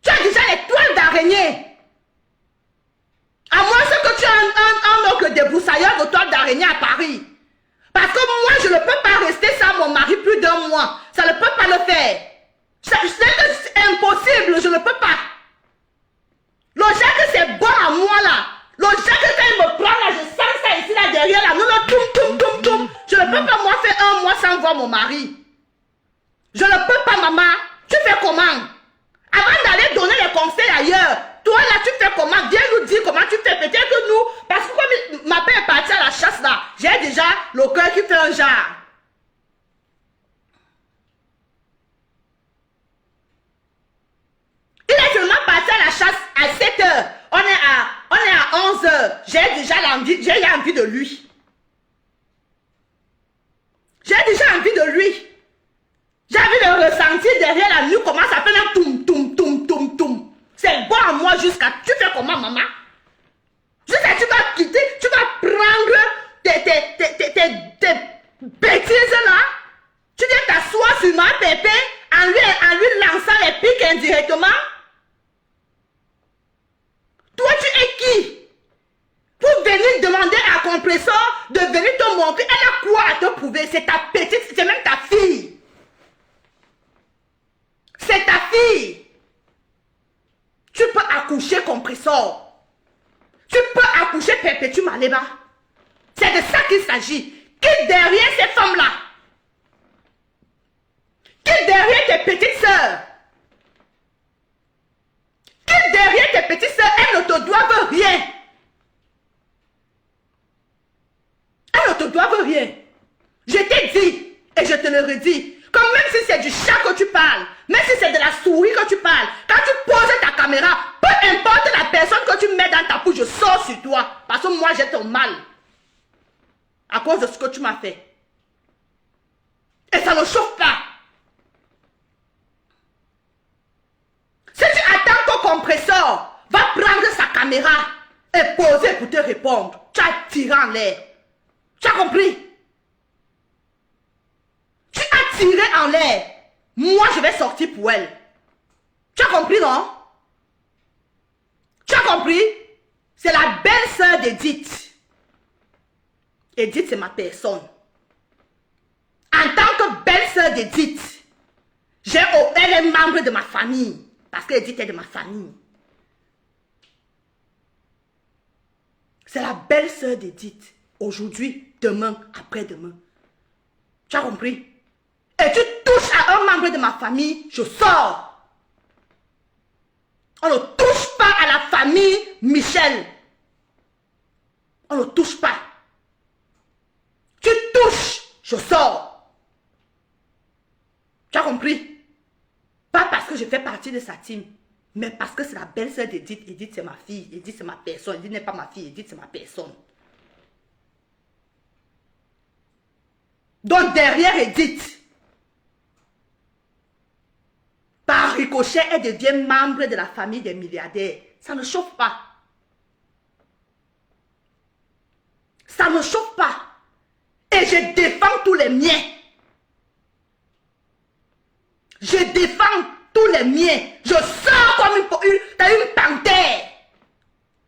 tu as déjà les toiles d'araignée. À moins que tu as un oncle débroussailleur de toiles d'araignée à Paris. Parce que moi, je ne peux pas rester sans mon mari plus d'un mois. Ça ne peut pas le faire. C'est impossible, je ne peux pas. Le Jacques, c'est bon à moi là. Le Jacques, quand il me prend là, je sens ça ici là derrière là. Non, non, toum. Je ne peux pas moi faire un mois sans voir mon mari. Je ne peux pas, maman. Tu fais comment? Avant d'aller donner les conseils ailleurs, toi là, tu fais comment? Viens nous dire comment tu fais. Peut-être que nous, parce que comme ma père est partie à la chasse là, j'ai déjà le cœur qui fait un genre. Il est seulement parti à la chasse à 7 h. On est à 11 h. J'ai déjà envie de lui. J'ai déjà envie de lui. J'ai envie de ressentir derrière la nuit comment ça fait un toum. C'est bon à moi jusqu'à... Tu fais comment, maman? Jusqu'à tu vas quitter, tu vas prendre tes bêtises là. Tu viens t'asseoir sur ma pépé en lui lançant les pics indirectement. Toi, tu es qui? Pour venir demander à compresseur de venir te montrer. Elle a quoi à te prouver? C'est ta petite, c'est même ta fille. C'est ta fille. Tu peux accoucher compresseur. Tu peux accoucher Perpétue Maleba. C'est de ça qu'il s'agit. Qui derrière ces femmes-là? Qui derrière tes petites sœurs? Qui derrière tes petites sœurs? Elles ne te doivent rien. Elles ne te doivent rien. Je t'ai dit, et je te le redis, que même si c'est du chat que tu parles, même si c'est de la souris que tu parles, quand tu poses ta caméra, peu importe la personne que tu mets dans ta bouche, je sors sur toi. Parce que moi, j'ai ton mal. À cause de ce que tu m'as fait. Et ça ne chauffe pas. Si tu attends que compresseur va prendre sa caméra et poser pour te répondre, tu as tiré en l'air. Tu as compris? Tu as tiré en l'air. Moi, je vais sortir pour elle. Tu as compris, non? Tu as compris? C'est la belle-sœur d'Edith. Edith, c'est ma personne. En tant que belle-sœur d'Edith, elle est membre de ma famille. Parce qu'Edith est de ma famille. C'est la belle-sœur d'Edith. Aujourd'hui, demain, après-demain. Tu as compris? Et tu touches à un membre de ma famille, je sors. On ne touche pas à la famille Michel. On ne touche pas. Tu touches, je sors. Tu as compris? Pas parce que je fais partie de sa team, mais parce que c'est la belle-sœur d'Edith. Edith, c'est ma fille. Edith, c'est ma personne. Edith n'est pas ma fille. Edith, c'est ma personne. Donc, derrière Edith, par ricochet, elle devient membre de la famille des milliardaires. Ça ne chauffe pas. Ça ne chauffe pas. Et je défends tous les miens. Je défends tous les miens. Je sors comme une panthère.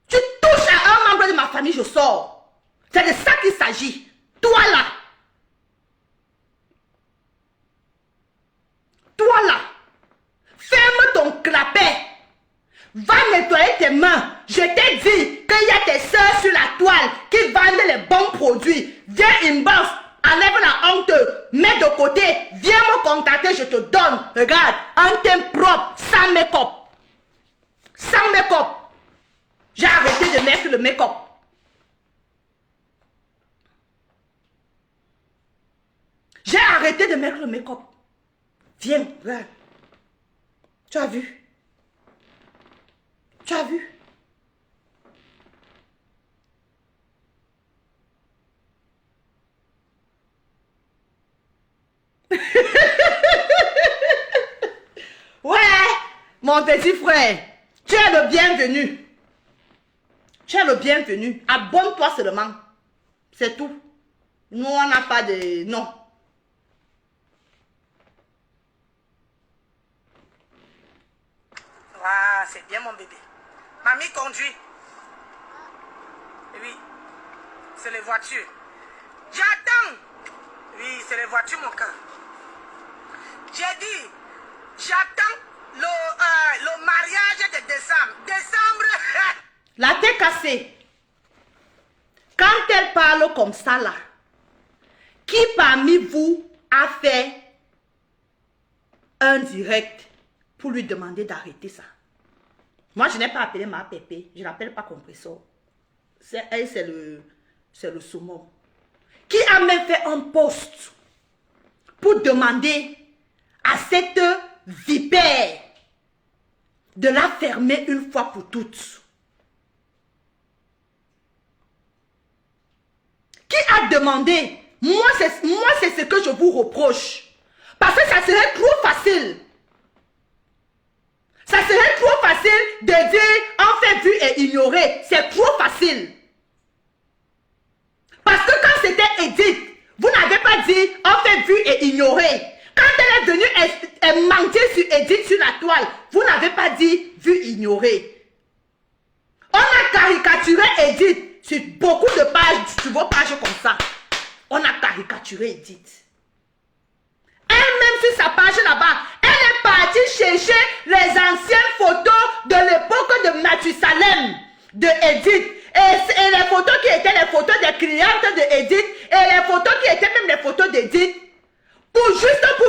Tu touches à un membre de ma famille, je sors. C'est de ça qu'il s'agit. Toi là. Toi là. Ferme ton clapet. Va nettoyer tes mains. Je t'ai dit qu'il y a tes soeurs sur la toile qui vendent les bons produits. Viens inbox, enlève la honte, mets de côté, viens me contacter, je te donne. Regarde, un teint propre, sans make-up. Sans make-up. J'ai arrêté de mettre le make-up. J'ai arrêté de mettre le make-up. Viens, regarde. Tu as vu? Tu as vu? Ouais, mon petit frère, tu es le bienvenu. Tu es le bienvenu. Abonne-toi seulement. C'est tout. Nous, on n'a pas de... Non.
Ah, c'est bien mon bébé. Mamie conduit. Oui, c'est les voitures. J'attends. Oui, c'est les voitures, mon cœur. J'ai dit, j'attends le mariage de décembre. Décembre.
La tête cassée. Quand elle parle comme ça là, qui parmi vous a fait un direct pour lui demander d'arrêter ça? Moi, je n'ai pas appelé ma pépé. Je n'appelle pas compresseur. Elle, c'est le summum. Qui a même fait un post pour demander à cette vipère de la fermer une fois pour toutes? Qui a demandé? Moi, c'est ce que je vous reproche. Parce que ça serait trop facile. Ça serait trop facile de dire on fait vu et ignorer. C'est trop facile. Parce que quand c'était Edith, vous n'avez pas dit on fait vu et ignorer. Quand elle est venue mentir sur Edith sur la toile, vous n'avez pas dit vu ignorer. On a caricaturé Edith. sur beaucoup de pages, sur vos pages comme ça. On a caricaturé Edith. Elle-même sur sa page là-bas, elle est partie chercher les anciennes photos de l'époque de Mathusalem, de Edith. Et les photos qui étaient les photos des clientes de Edith, et les photos qui étaient même les photos d'Edith, pour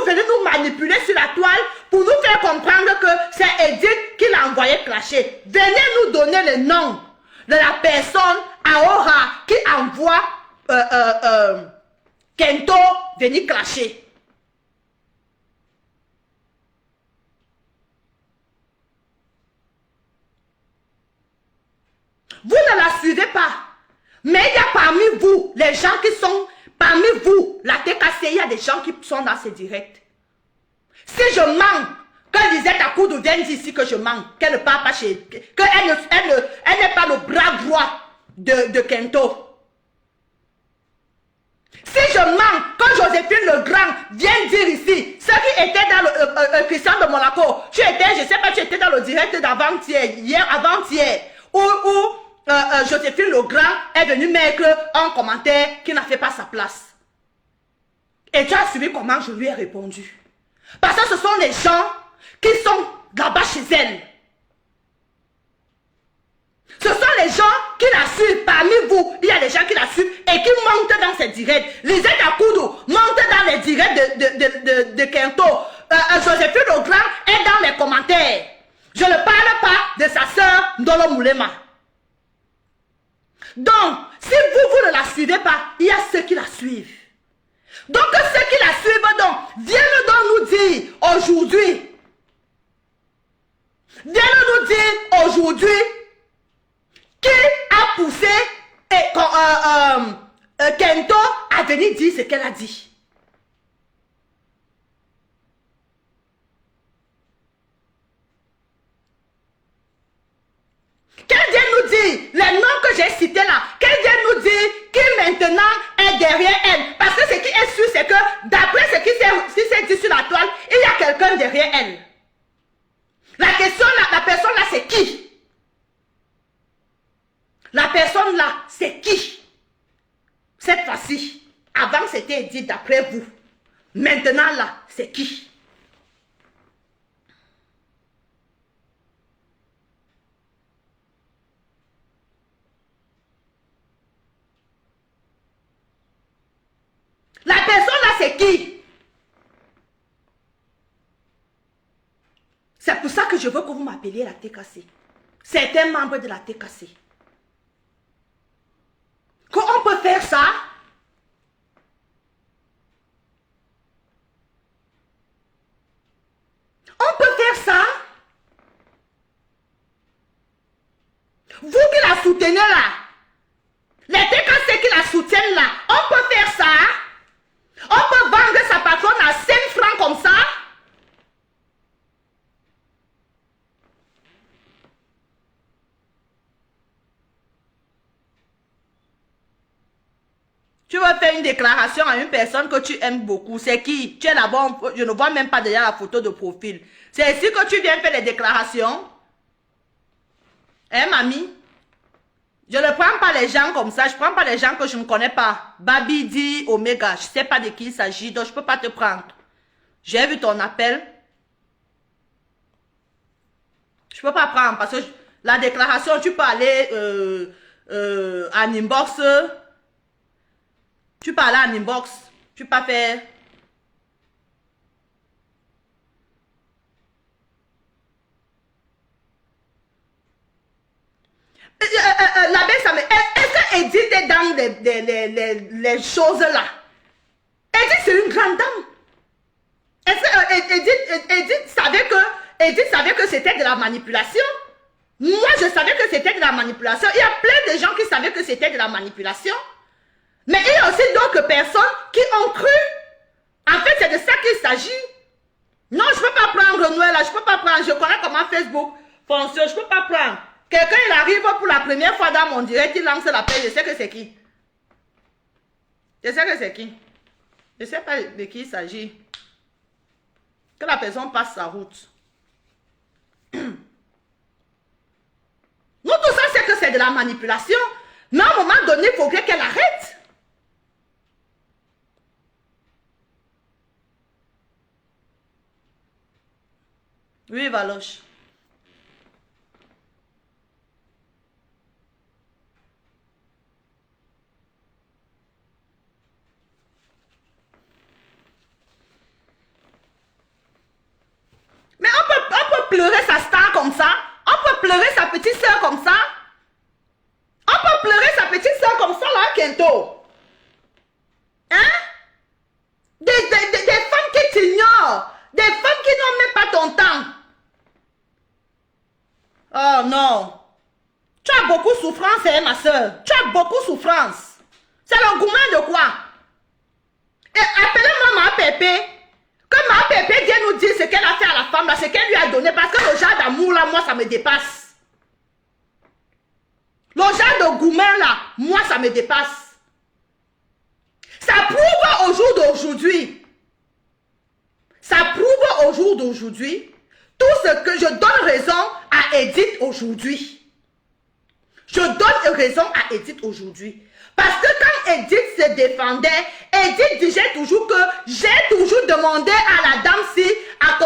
venir nous manipuler sur la toile, pour nous faire comprendre que c'est Edith qui l'a envoyé clasher. Venez nous donner le nom de la personne Aora qui envoie Kento venir clasher. Vous ne la suivez pas. Mais il y a parmi vous, les gens qui sont parmi vous, la TKC, il y a des gens qui sont dans ces directs. Si je manque, que Lisette Akoudou vienne ici que je manque, qu'elle ne part pas chez... qu'elle n'est pas le bras droit de Kento. Si je manque, quand Joséphine Legrand vient dire ici, ceux qui étaient dans le Christian de Monaco, je ne sais pas, tu étais dans le direct d'avant-hier, avant-hier, où Joséphine Legrand est venue mettre un commentaire qui n'a fait pas sa place. Et tu as suivi comment je lui ai répondu. Parce que ce sont les gens qui sont là-bas chez elle. Ce sont les gens qui la suivent. Parmi vous, il y a des gens qui la suivent et qui montent dans ces directs. Lisette Akoudou monte dans les directs de Kento. Joséphine Legrand est dans les commentaires. Je ne parle pas de sa sœur Ndolo Moulema. Donc, si vous ne la suivez pas, il y a ceux qui la suivent. Donc, ceux qui la suivent, donc, viennent donc nous dire aujourd'hui, qui a poussé Kento à venir dire ce qu'elle a dit. Qu'elle vienne nous dire les noms que j'ai cités là, qu'elle vienne nous dire qui maintenant est derrière elle. Parce que ce qui est sûr, c'est que d'après ce qui s'est dit sur la toile, il y a quelqu'un derrière elle. La question là, la personne là, c'est qui? La personne là, c'est qui? Cette fois-ci, avant c'était dit d'après vous. Maintenant là, c'est qui? La personne là, c'est qui? C'est pour ça que je veux que vous m'appeliez la TKC. C'est un membre de la TKC. Qu'on peut faire ça? On peut faire ça? Vous qui la soutenez là, les TKC qui la soutiennent là, on peut faire ça? On peut vendre sa patronne à 5 francs comme ça? Tu vas faire une déclaration à une personne que tu aimes beaucoup. C'est qui? Tu es là-bas, je ne vois même pas derrière la photo de profil. C'est ici que tu viens faire les déclarations. Hein, mamie? Je ne prends pas les gens comme ça. Je ne prends pas les gens que je ne connais pas. Babi dit Omega. Je ne sais pas de qui il s'agit. Donc, je ne peux pas te prendre. J'ai vu ton appel. Je ne peux pas prendre parce que la déclaration, tu peux aller en inbox. Tu peux aller en inbox. Tu peux pas faire. L'abbé Samuel, est-ce que Edith est dans les choses là? Edith, c'est une grande dame. Est-ce que Edith savait que c'était de la manipulation? Moi, je savais que c'était de la manipulation. Il y a plein de gens qui savaient que c'était de la manipulation. Mais il y a aussi d'autres personnes qui ont cru. En fait, c'est de ça qu'il s'agit. Non, je ne peux pas prendre Noël là. Je ne peux pas prendre. Je connais comment Facebook fonctionne. Je ne peux pas prendre. Quelqu'un, il arrive pour la première fois dans mon direct, il lance l'appel. Je sais que c'est qui. Je sais que c'est qui. Je ne sais pas de qui il s'agit. Que la personne passe sa route. Nous, tout ça, c'est que c'est de la manipulation. Mais à un moment donné, il faudrait qu'elle arrête. Oui, Valoche. Mais on peut pleurer sa star comme ça. On peut pleurer sa petite soeur comme ça. On peut pleurer sa petite soeur comme ça, là, Kento. Hein? Des femmes qui t'ignorent. Des femmes qui n'ont même pas ton temps. Oh non. Tu as beaucoup de souffrance, hein, ma soeur. Tu as beaucoup de souffrance. C'est le gourmand de quoi? Et appelez-moi ma Pépé. Que ma Pépé vienne nous dire ce qu'elle a fait à la femme, là, ce qu'elle lui a donné. Parce que le genre d'amour, là, moi, ça me dépasse. Le genre de gourmand, là, moi, ça me dépasse. Ça prouve au jour d'aujourd'hui. Ça prouve au jour d'aujourd'hui tout ce que je donne raison à Edith aujourd'hui. Je donne raison à Edith aujourd'hui. Parce que quand Edith se défendait, Edith disait toujours que j'ai toujours demandé à la dame si, à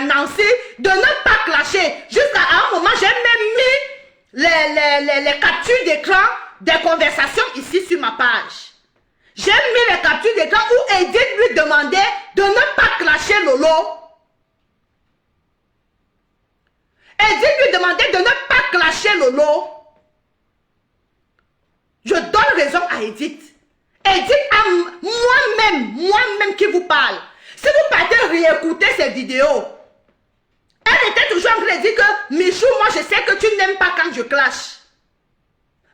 Nancy, de ne pas clasher. Jusqu'à un moment, j'ai même mis les captures d'écran des conversations ici sur ma page. J'ai mis les captures d'écran où Edith lui demandait de ne pas clasher Lolo. Edith lui demandait de ne pas clasher Lolo. Je donne raison à Edith. Edith a moi-même qui vous parle. Si vous partez réécouter ces vidéos, elle était toujours en train de dire que Michou, moi je sais que tu n'aimes pas quand je clash.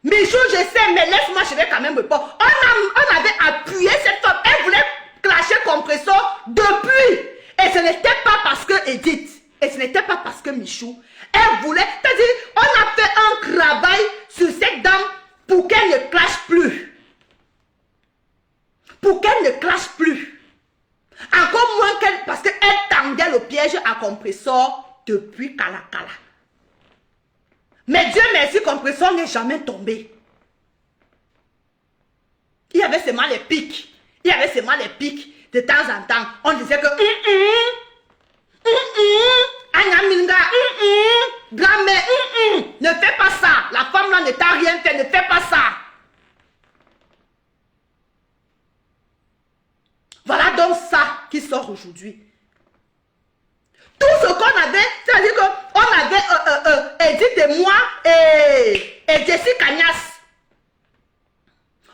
Michou, je sais, mais laisse-moi, je vais quand même répondre. On avait appuyé cette femme. Elle voulait clasher compresseur depuis. Et ce n'était pas parce que Edith, et ce n'était pas parce que Michou, elle voulait, c'est-à-dire, on a fait un travail sur cette dame pour qu'elle ne clash plus. Pour qu'elle ne clash plus. Encore moins qu'elle, parce qu'elle tendait le piège à compresseur depuis Kala. Mais Dieu merci, compresseur n'est jamais tombé. Il y avait seulement les pics. Il y avait seulement les pics. De temps en temps, on disait que Anyaminga, grand-mère, ne fais pas ça. La femme là ne t'a rien fait, ne fais pas ça. Voilà donc ça qui sort aujourd'hui. Tout ce qu'on avait, c'est-à-dire qu'on avait Edith et moi et Jessie Cagnas.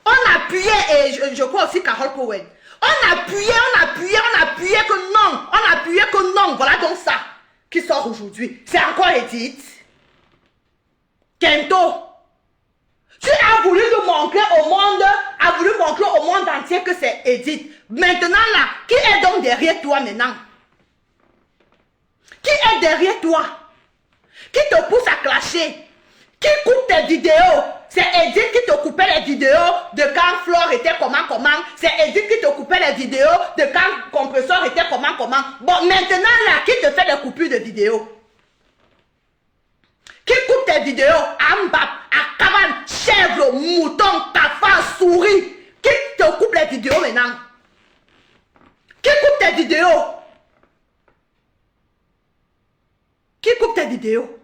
On appuyait, et je crois aussi Carole Cowen. On appuyait que non. On appuyait que non. Voilà donc ça qui sort aujourd'hui. C'est encore Edith. Kento. Tu as voulu nous montrer au monde entier que c'est Edith. Maintenant là, qui est donc derrière toi maintenant? Qui est derrière toi? Qui te pousse à clasher? Qui coupe tes vidéos? C'est Edith qui te coupait les vidéos de quand Flore était comment. C'est Edith qui te coupait les vidéos de quand Compresseur était comment. Bon, maintenant là, qui te fait les coupures de vidéos? Qui coupe tes vidéos? Ambap, Akavan, chèvre, mouton, cafard, souris. Qui te coupe les vidéos maintenant? Qui coupe tes vidéos? Qui coupe tes vidéos?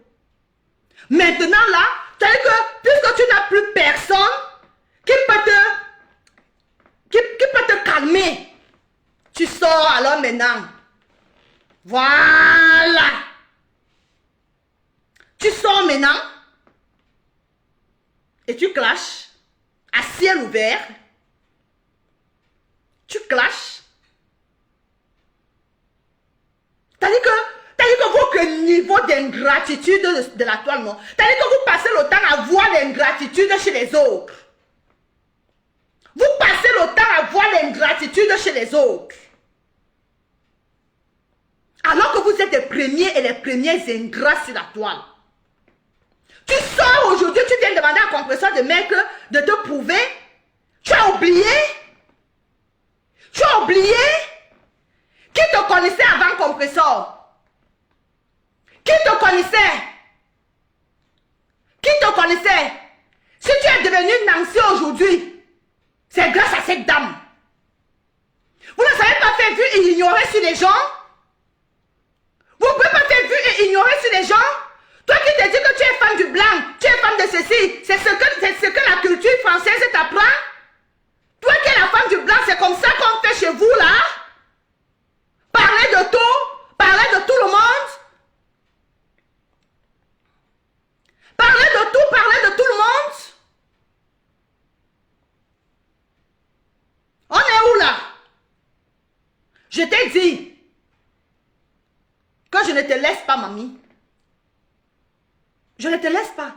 Maintenant là, c'est-à-dire que puisque tu n'as plus personne qui peut te calmer, tu sors alors maintenant. Voilà. Tu sors maintenant et tu clashes à ciel ouvert. Tu clashes. C'est-à-dire que votre niveau d'ingratitude de la toile, non. C'est-à-dire que vous passez le temps à voir l'ingratitude chez les autres. Vous passez le temps à voir l'ingratitude chez les autres. Alors que vous êtes les premiers et les premiers ingrats sur la toile. Tu sors aujourd'hui, tu viens demander à Compresseur de mec de te prouver. Tu as oublié? Tu as oublié? Qui te connaissait avant Compresseur? Qui te connaissait? Qui te connaissait? aujourd'hui, c'est grâce à cette dame. Vous ne savez pas faire vue et ignorer sur les gens? Vous ne pouvez pas faire vue et ignorer sur les gens? Toi qui te dis que tu es femme du blanc, tu es femme de ceci, c'est ce que la culture française t'apprend? Toi qui es la femme du blanc, c'est comme ça qu'on fait chez vous là? Parler de tout le monde? Parler de tout le monde? On est où là? Je t'ai dit que je ne te laisse pas, mamie. Je ne te laisse pas.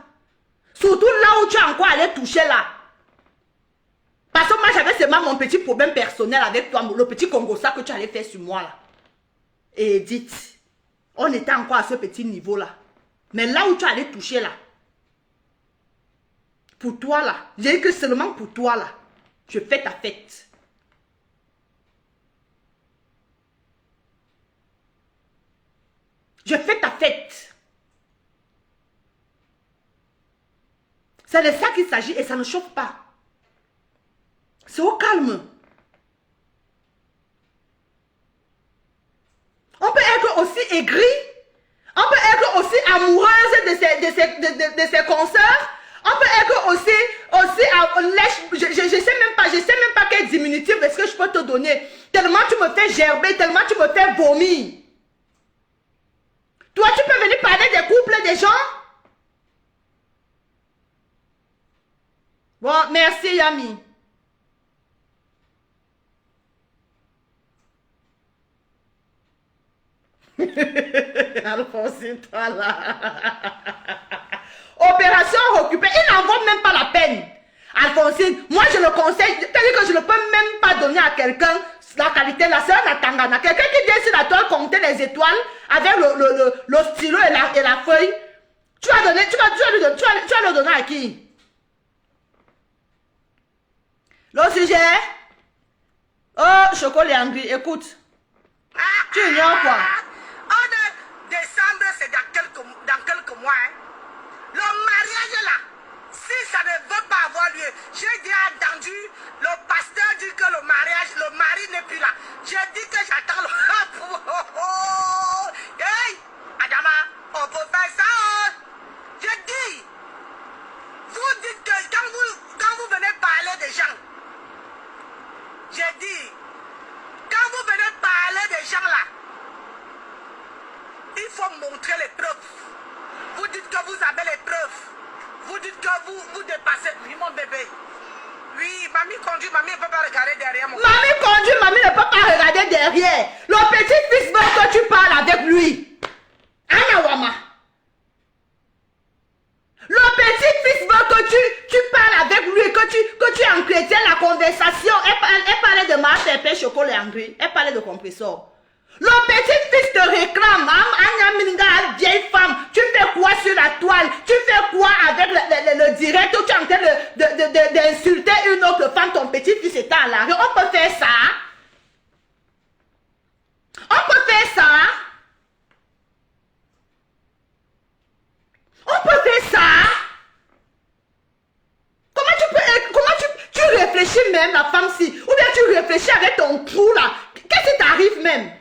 Surtout là où tu es encore allé toucher là. Parce que moi j'avais seulement mon petit problème personnel avec toi, le petit congossa que tu allais faire sur moi là. Et Edith, on était encore à ce petit niveau là. Mais là où tu allais toucher là, pour toi là, j'ai dit que seulement pour toi là, je fais ta fête. Je fais ta fête. C'est de ça qu'il s'agit et ça ne chauffe pas. C'est au calme. On peut être aussi aigri. On peut être aussi amoureuse de ses consoeurs. On peut être aussi lèche. Je sais même pas quel diminutif est-ce que je peux te donner. Tellement tu me fais gerber, tellement tu me fais vomir. Toi, tu peux venir parler des couples des gens? Bon, merci Yami. Alphonsine, toi là. Opération occupée, il n'en vaut même pas la peine. Alphonsine, moi je le conseille, c'est-à-dire que je ne peux même pas donner à quelqu'un la qualité de la sœur Natangana. Quelqu'un qui vient sur la toile compter les étoiles avec le stylo et la feuille. Tu vas le donner à qui? Le sujet? Oh, Chocolat Angry, écoute. Tu ignores quoi?
On est décembre, c'est dans quelques mois. Hein. Le mariage là, si ça ne veut pas avoir lieu, j'ai déjà entendu le pasteur dire que le mari n'est plus là. J'ai dit que j'attends le... Hey, Adama, on peut faire ça. Hein? J'ai dit, vous dites que quand vous venez parler des gens, j'ai dit, quand vous venez parler des gens là, il faut montrer les preuves. Vous dites que vous avez les preuves. Vous dites que vous dépassez. Oui, mon bébé. Oui, mamie conduit, mamie ne peut pas regarder derrière mon...
Mamie conduit, mamie ne peut pas regarder derrière. Le petit-fils veut que tu parles avec lui. Anawama. Le petit-fils veut que tu parles avec lui, que tu entretiennes la conversation. Elle parlait de ma pépé chocolat André. Elle parlait de compresseur. Le petit-fils te réclame, Anya vieille femme, tu fais quoi sur la toile? Tu fais quoi avec le direct où tu es en train d'insulter une autre femme? Ton petit-fils est à l'arrêt. On peut faire ça? On peut faire ça? On peut faire ça? Comment tu réfléchis même la femme-ci? Ou bien tu réfléchis avec ton trou là? Qu'est-ce qui t'arrive même?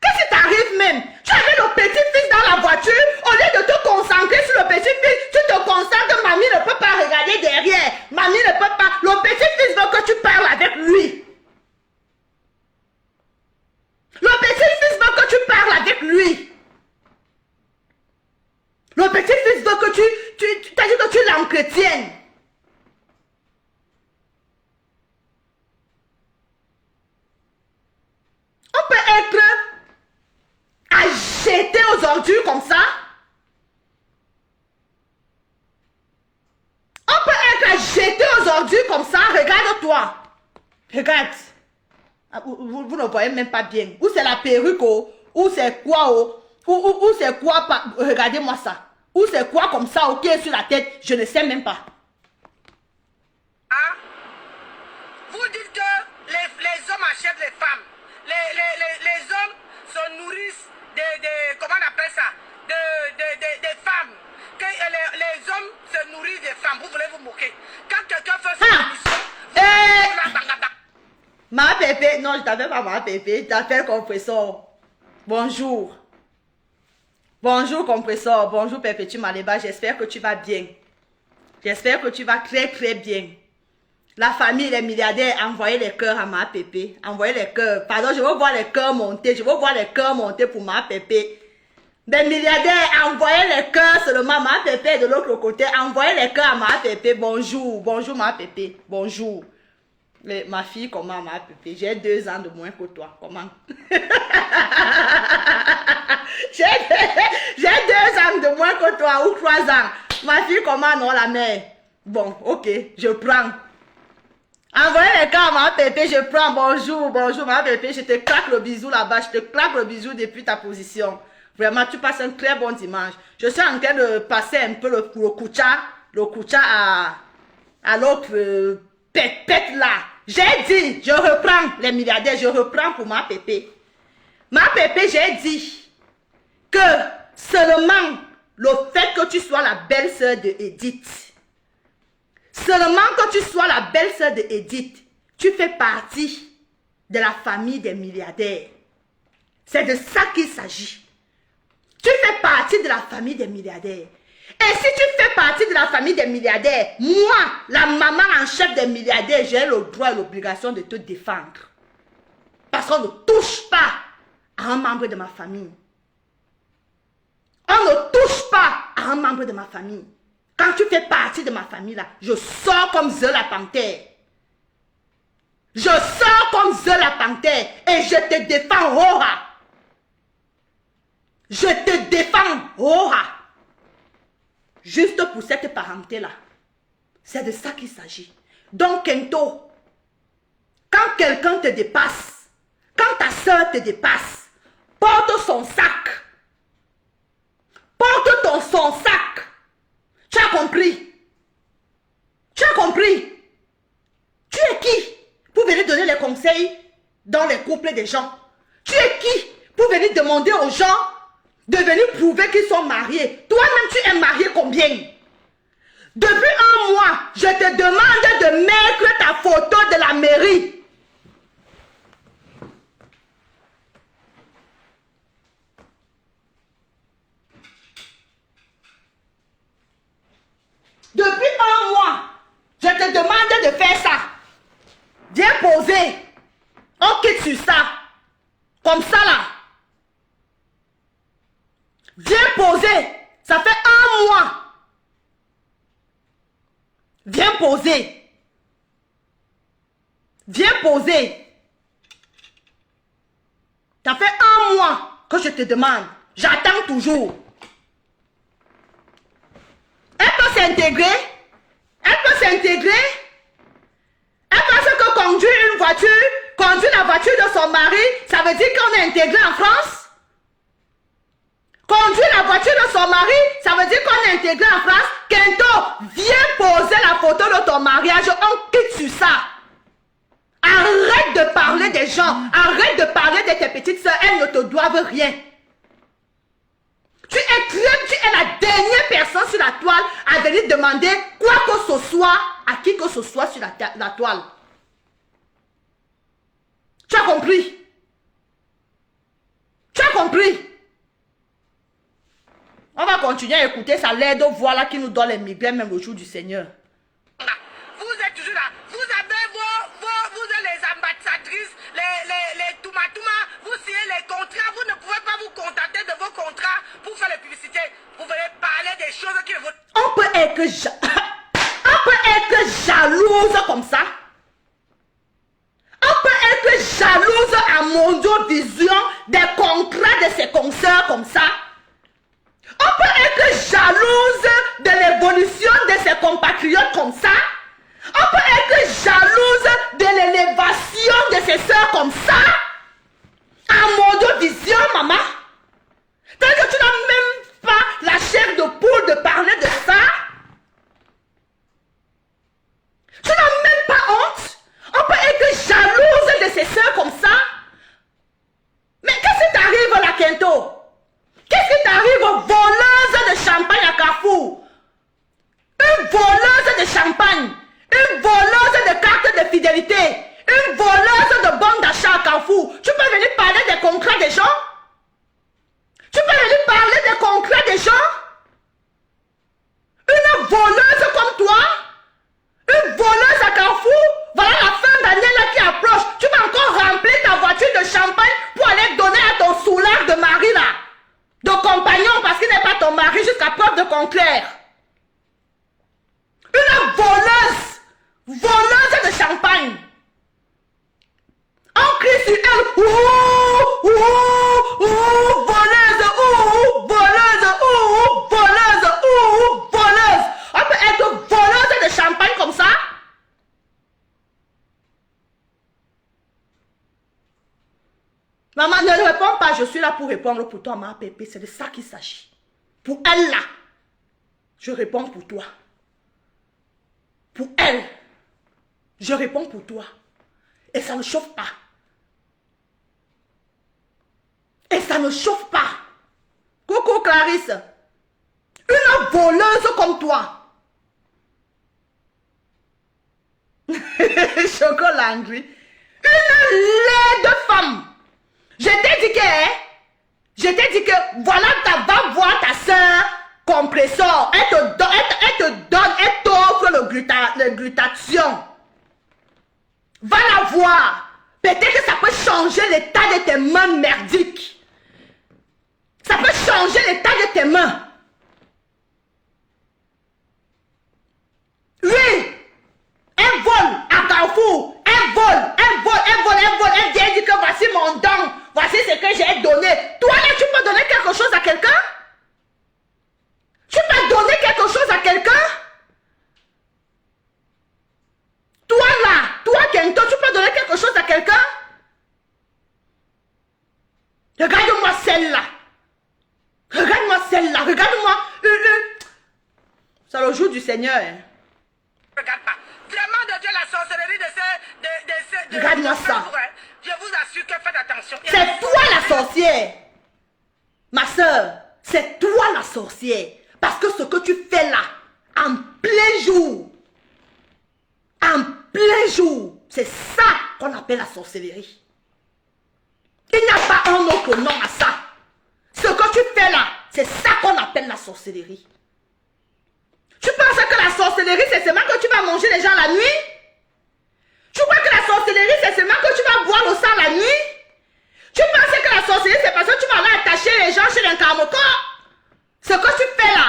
Qu'est-ce qui t'arrive même? Tu avais le petit-fils dans la voiture, au lieu de te concentrer sur le petit-fils, tu te concentres, mamie ne peut pas regarder derrière. Mamie ne peut pas. Le petit-fils veut que tu parles avec lui. Le petit-fils veut que tu parles avec lui. Le petit-fils veut que tu l'entretiennes. On peut être à jeter aux ordures comme ça. On peut être à jeter aux ordures comme ça. Regarde-toi. Regarde. Vous ne voyez même pas bien. Ou c'est la perruque, ou c'est quoi, ou c'est quoi. Regardez-moi ça. Ou c'est quoi comme ça, ok, sur la tête. Je ne sais même pas.
Hein? Vous dites que les hommes achètent les femmes. Les hommes se nourrissent comment on appelle ça? Des femmes. Que les hommes se nourrissent des femmes. Vous voulez vous moquer. Quand quelqu'un
Ma Pépé, non, je t'appelle pas ma Pépé, je t'appelle Compressor. Bonjour. Bonjour Compressor, bonjour Perpétue Maléba, j'espère que tu vas bien. J'espère que tu vas très très bien. La famille, les milliardaires, envoyez les cœurs à ma Pépé. Envoyez les cœurs. Pardon, je veux voir les cœurs monter. Je veux voir les cœurs monter pour ma Pépé. Des milliardaires, envoyez les cœurs seulement. Ma Pépé de l'autre côté. Envoyez les cœurs à ma Pépé. Bonjour. Bonjour ma Pépé. Bonjour. Mais ma fille, comment ma Pépé? J'ai 2 ans de moins que toi. Comment? J'ai 2 ans de moins que toi ou 3 ans. Ma fille, comment non la mère? Bon, ok, je prends. Envoyez les cas à ma Pépé, je prends. Bonjour, bonjour ma Pépé. Je te claque le bisou là-bas. Je te claque le bisou depuis ta position. Vraiment, tu passes un très bon dimanche. Je suis en train de passer un peu le koucha à l'autre pépette là. J'ai dit, je reprends les milliardaires, je reprends pour ma Pépé. Ma Pépé, j'ai dit que seulement le fait que tu sois la belle-sœur de Edith, seulement que tu sois la belle-sœur de Edith, tu fais partie de la famille des milliardaires. C'est de ça qu'il s'agit. Tu fais partie de la famille des milliardaires. Et si tu fais partie de la famille des milliardaires, moi, la maman en chef des milliardaires, j'ai le droit et l'obligation de te défendre. Parce qu'on ne touche pas à un membre de ma famille. On ne touche pas à un membre de ma famille. Quand tu fais partie de ma famille là, je sors comme The la panthère. Je sors comme The la panthère et je te défends, Hora. Je te défends, Hora. Juste pour cette parenté-là. C'est de ça qu'il s'agit. Donc, Kento, quand quelqu'un te dépasse, quand ta soeur te dépasse, porte son sac. Porte son sac. Tu as compris? Tu as compris? Tu es qui pour venir donner les conseils dans les couples des gens? Tu es qui pour venir demander aux gens de venir prouver qu'ils sont mariés? Toi-même, tu es marié combien? Depuis 1 mois, je te demande de mettre ta photo de la mairie. Depuis 1 mois, je te demande de faire ça. Viens poser. On quitte sur ça. Comme ça là. Viens poser. Ça fait 1 mois. Viens poser. Viens poser. Ça fait 1 mois que je te demande. J'attends toujours. Elle peut s'intégrer. Elle peut s'intégrer. Elle pense que conduire une voiture, conduire la voiture de son mari, ça veut dire qu'on est intégré en France. Conduire la voiture de son mari, ça veut dire qu'on est intégré en France. Kento, viens poser la photo de ton mariage. On quitte sur ça. Arrête de parler des gens. Arrête de parler de tes petites soeurs. Elles ne te doivent rien. Tu es la dernière personne sur la toile à venir demander quoi que ce soit à qui que ce soit sur la toile. Tu as compris? Tu as compris? On va continuer à écouter ça, l'aide aux voix là qui nous donne les migraines même au jour du Seigneur.
Vous êtes toujours là. Vous avez vous êtes les ambassadrices, les toumatouma, vous signez les contrats, vous ne pouvez pas vous contenter de vos contrats pour faire les publicités. Vous venez parler des choses qui ne vous...
On peut être jalouse comme ça. On peut être jalouse à Mondiovision des contrats de ses consoeurs comme ça. On peut être jalouse de l'évolution de ses compatriotes comme ça. On peut être jalouse de l'élévation de ses soeurs comme ça. À Mondiovision, maman. Tant que tu n'as même pas la chair de poule de parler de ça. Tu n'as même pas honte. On peut être jalouse de ses soeurs comme ça. Mais qu'est-ce qui t'arrive là, Kento? Qu'est-ce qui t'arrive, voleuse de champagne à Carrefour? Une voleuse de champagne, une voleuse de cartes de fidélité, une voleuse de contrats des gens? Tu peux venir parler des contrats des gens? Une voleuse comme toi? Une voleuse à Carrefour? Voilà la fin d'année là qui approche. Tu vas encore remplir ta voiture de champagne pour aller donner à ton soulard de mari là. De compagnon parce qu'il n'est pas ton mari jusqu'à preuve de contraire. Une voleuse. Voleuse de champagne. On crie sur elle. Ouh, ouh, ouh, voleuse, ouh, voleuse, ouh, voleuse, ouh, voleuse. On peut être voleuse de champagne comme ça. Maman, ne réponds pas, je suis là pour répondre pour toi, ma pépé. C'est de ça qu'il s'agit. Pour elle là, je réponds pour toi. Pour elle, je réponds pour toi. Et ça ne chauffe pas. Et ça ne chauffe pas. Coucou Clarisse. Une voleuse comme toi. Chocolat André. Une laide femme. Je t'ai dit que voilà, va voir ta soeur compresseur. Elle t'offre le glutathion. Va la voir. Peut-être que ça peut changer l'état de tes mains merdiques. Ça peut changer l'état de tes mains. Oui. Elle vole à Carrefour. Elle vole. Elle vient dire que voici mon don. Voici ce que j'ai donné. Toi là, tu peux donner quelque chose à quelqu'un? Tu peux donner quelque chose à quelqu'un? Toi là, toi Kento, tu peux donner quelque chose à quelqu'un? Regarde-moi celle-là. Regarde-moi celle-là. Regarde-moi. C'est le jour du Seigneur. Hein.
Regarde pas. Vraiment de Dieu, la sorcellerie de ces...
Regarde-moi ça.
Je vous assure que faites attention.
C'est toi la sorcière. Ma soeur, c'est toi la sorcière. Parce que ce que tu fais là, en plein jour, c'est ça qu'on appelle la sorcellerie. Il n'y a pas un autre nom à ça. Ce que tu fais là, c'est ça qu'on appelle la sorcellerie. Tu penses que la sorcellerie, c'est seulement que tu vas manger les gens la nuit? Tu crois que la sorcellerie, c'est seulement que tu vas boire le sang la nuit? Tu penses que la sorcellerie, c'est parce que tu vas aller attacher les gens chez les Kamoko? Ce que tu fais là,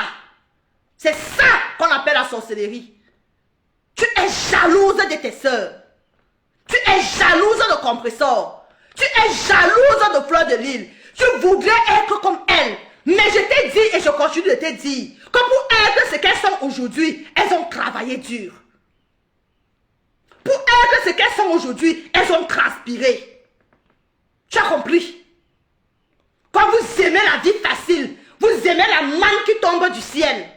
c'est ça qu'on appelle la sorcellerie. Tu es jalouse de tes soeurs. Tu es jalouse de compresseur. Tu es jalouse de Fleur de Lille. Tu voudrais être comme elle. Mais je t'ai dit et je continue de te dire que pour être ce qu'elles sont aujourd'hui, elles ont travaillé dur. Pour être ce qu'elles sont aujourd'hui, elles ont transpiré. Tu as compris? Quand vous aimez la vie facile, vous aimez la manne qui tombe du ciel.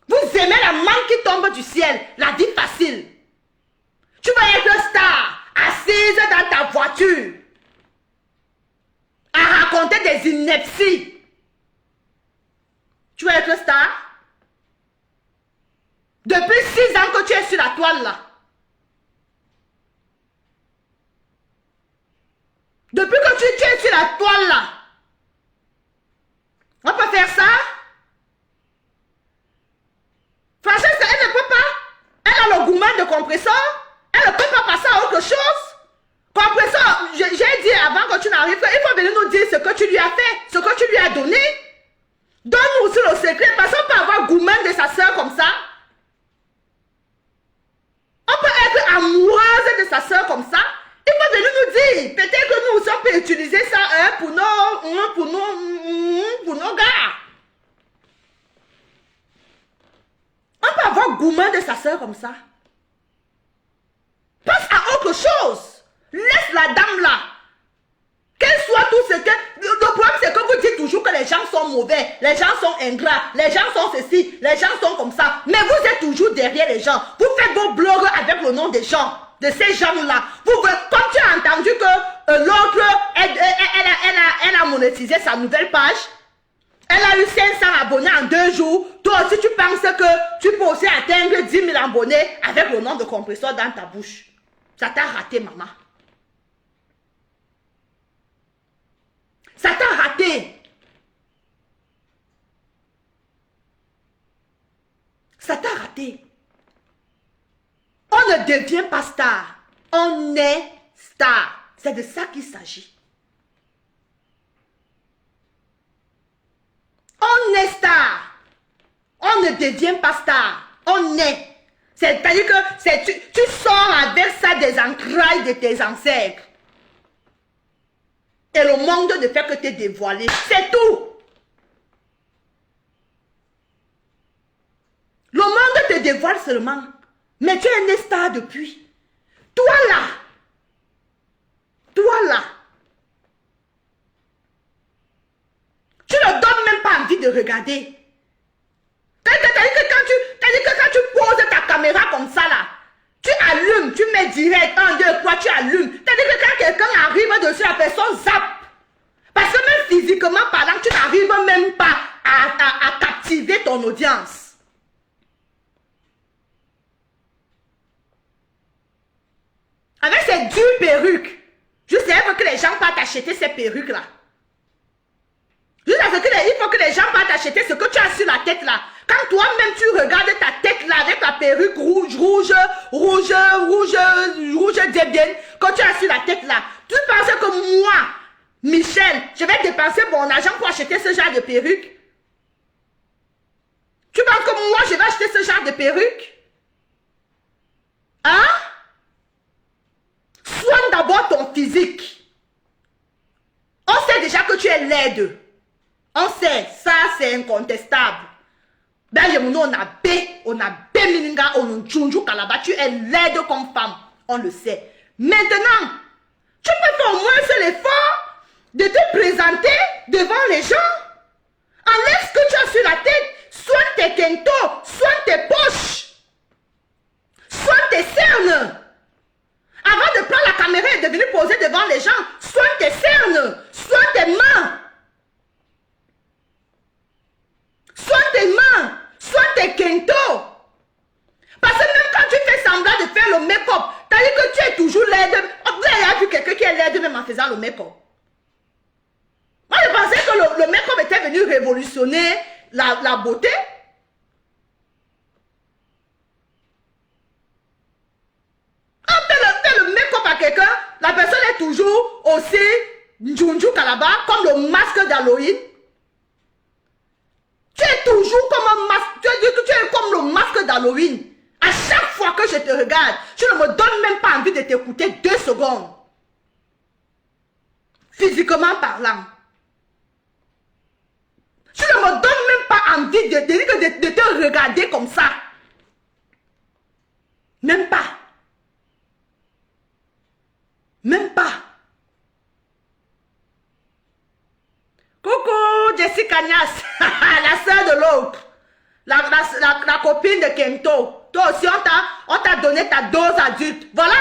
Vous aimez la manne qui tombe du ciel, la vie facile. Tu vas être star, assise dans ta voiture, à raconter des inepties. Tu vas être star. Depuis 6 ans que tu es sur la toile là. Depuis que tu es sur la toile là. On peut faire ça? Francesca, elle ne peut pas. Elle a le gourmand de compresseur. Elle ne peut pas passer à autre chose. Compresseur, j'ai dit avant que tu n'arrives pas, il faut venir nous dire ce que tu lui as fait, ce que tu lui as donné. Donne-nous aussi le secret, parce qu'on peut avoir gourmand de sa soeur comme ça. On peut être amoureuse de sa soeur comme ça. Il faut venir nous dire. Peut-être que nous aussi on peut utiliser ça pour nos gars. On peut avoir gourmand de sa soeur comme ça. Passe à autre chose. Laisse la dame là. Qu'elle soit tout ce que... Le problème c'est que vous dites toujours que les gens sont mauvais, les gens sont ingrats, les gens sont ceci, les gens sont comme ça. Mais vous êtes toujours derrière les gens. Vous faites vos blogs avec le nom des gens, de ces gens-là. Comme tu as entendu que l'autre, elle a monétisé sa nouvelle page. Elle a eu 500 abonnés en 2 jours. Toi aussi tu penses que tu peux aussi atteindre 10 000 abonnés avec le nom de compresseur dans ta bouche. Ça t'a raté, maman. Ça t'a raté. Ça t'a raté. On ne devient pas star. On est star. C'est de ça qu'il s'agit. On est star. On ne devient pas star. On est. C'est-à-dire que tu sors avec ça des entrailles de tes ancêtres. Et le monde ne fait que te dévoiler. C'est tout. Le monde te dévoile seulement. Mais tu es né star depuis. Toi là. Toi là. Tu ne donnes même pas envie de regarder. C'est-à-dire que quand tu poses ta caméra comme ça là, tu allumes, tu mets direct, 1, 2, 3, tu allumes. C'est-à-dire que quand quelqu'un arrive dessus, la personne zappe. Parce que même physiquement parlant, tu n'arrives même pas à captiver ton audience. Avec ces dures perruques, je sais que les gens partent acheter ces perruques-là. Il faut que les gens partent acheter ce que tu as sur la tête là. Quand toi-même tu regardes ta tête là avec la perruque rouge débienne que tu as sur la tête là, tu penses que moi, Michel, je vais dépenser mon argent pour acheter ce genre de perruque? Tu penses que moi je vais acheter ce genre de perruque? Hein? Soigne d'abord ton physique. On sait déjà que tu es laide. On sait, ça c'est incontestable. Ben, on a Mininga, on a Djunju Kalaba, tu es laide comme femme. On le sait. Maintenant, tu peux faire au moins l'effort de te présenter devant les gens. Enlève ce que tu as sur la tête. Soigne tes kentos, soigne tes poches. Soigne tes cernes. Avant de prendre la caméra et de venir poser devant les gens, soigne tes cernes, soigne tes mains. Soigne tes mains, soigne tes kentos. Parce que même quand tu fais semblant de faire le make-up, t'as dit que tu es toujours laide. Vous avez vu quelqu'un qui est laide même en faisant le make-up. Moi, je pensais que le make-up était venu révolutionner la beauté. Le make-up à quelqu'un, la personne est toujours aussi Djunju Kalaba, comme le masque d'Halloween. Tu es toujours comme un masque, tu es comme le masque d'Halloween. À chaque fois que je te regarde, tu ne me donnes même pas envie de t'écouter 2 secondes. Physiquement parlant. Tu ne me donnes même pas envie de te regarder comme ça. Même pas. Même pas. Coucou Jessica Nias, la soeur de l'autre, la copine de Kento. Toi aussi, on t'a donné ta dose adulte. Voilà.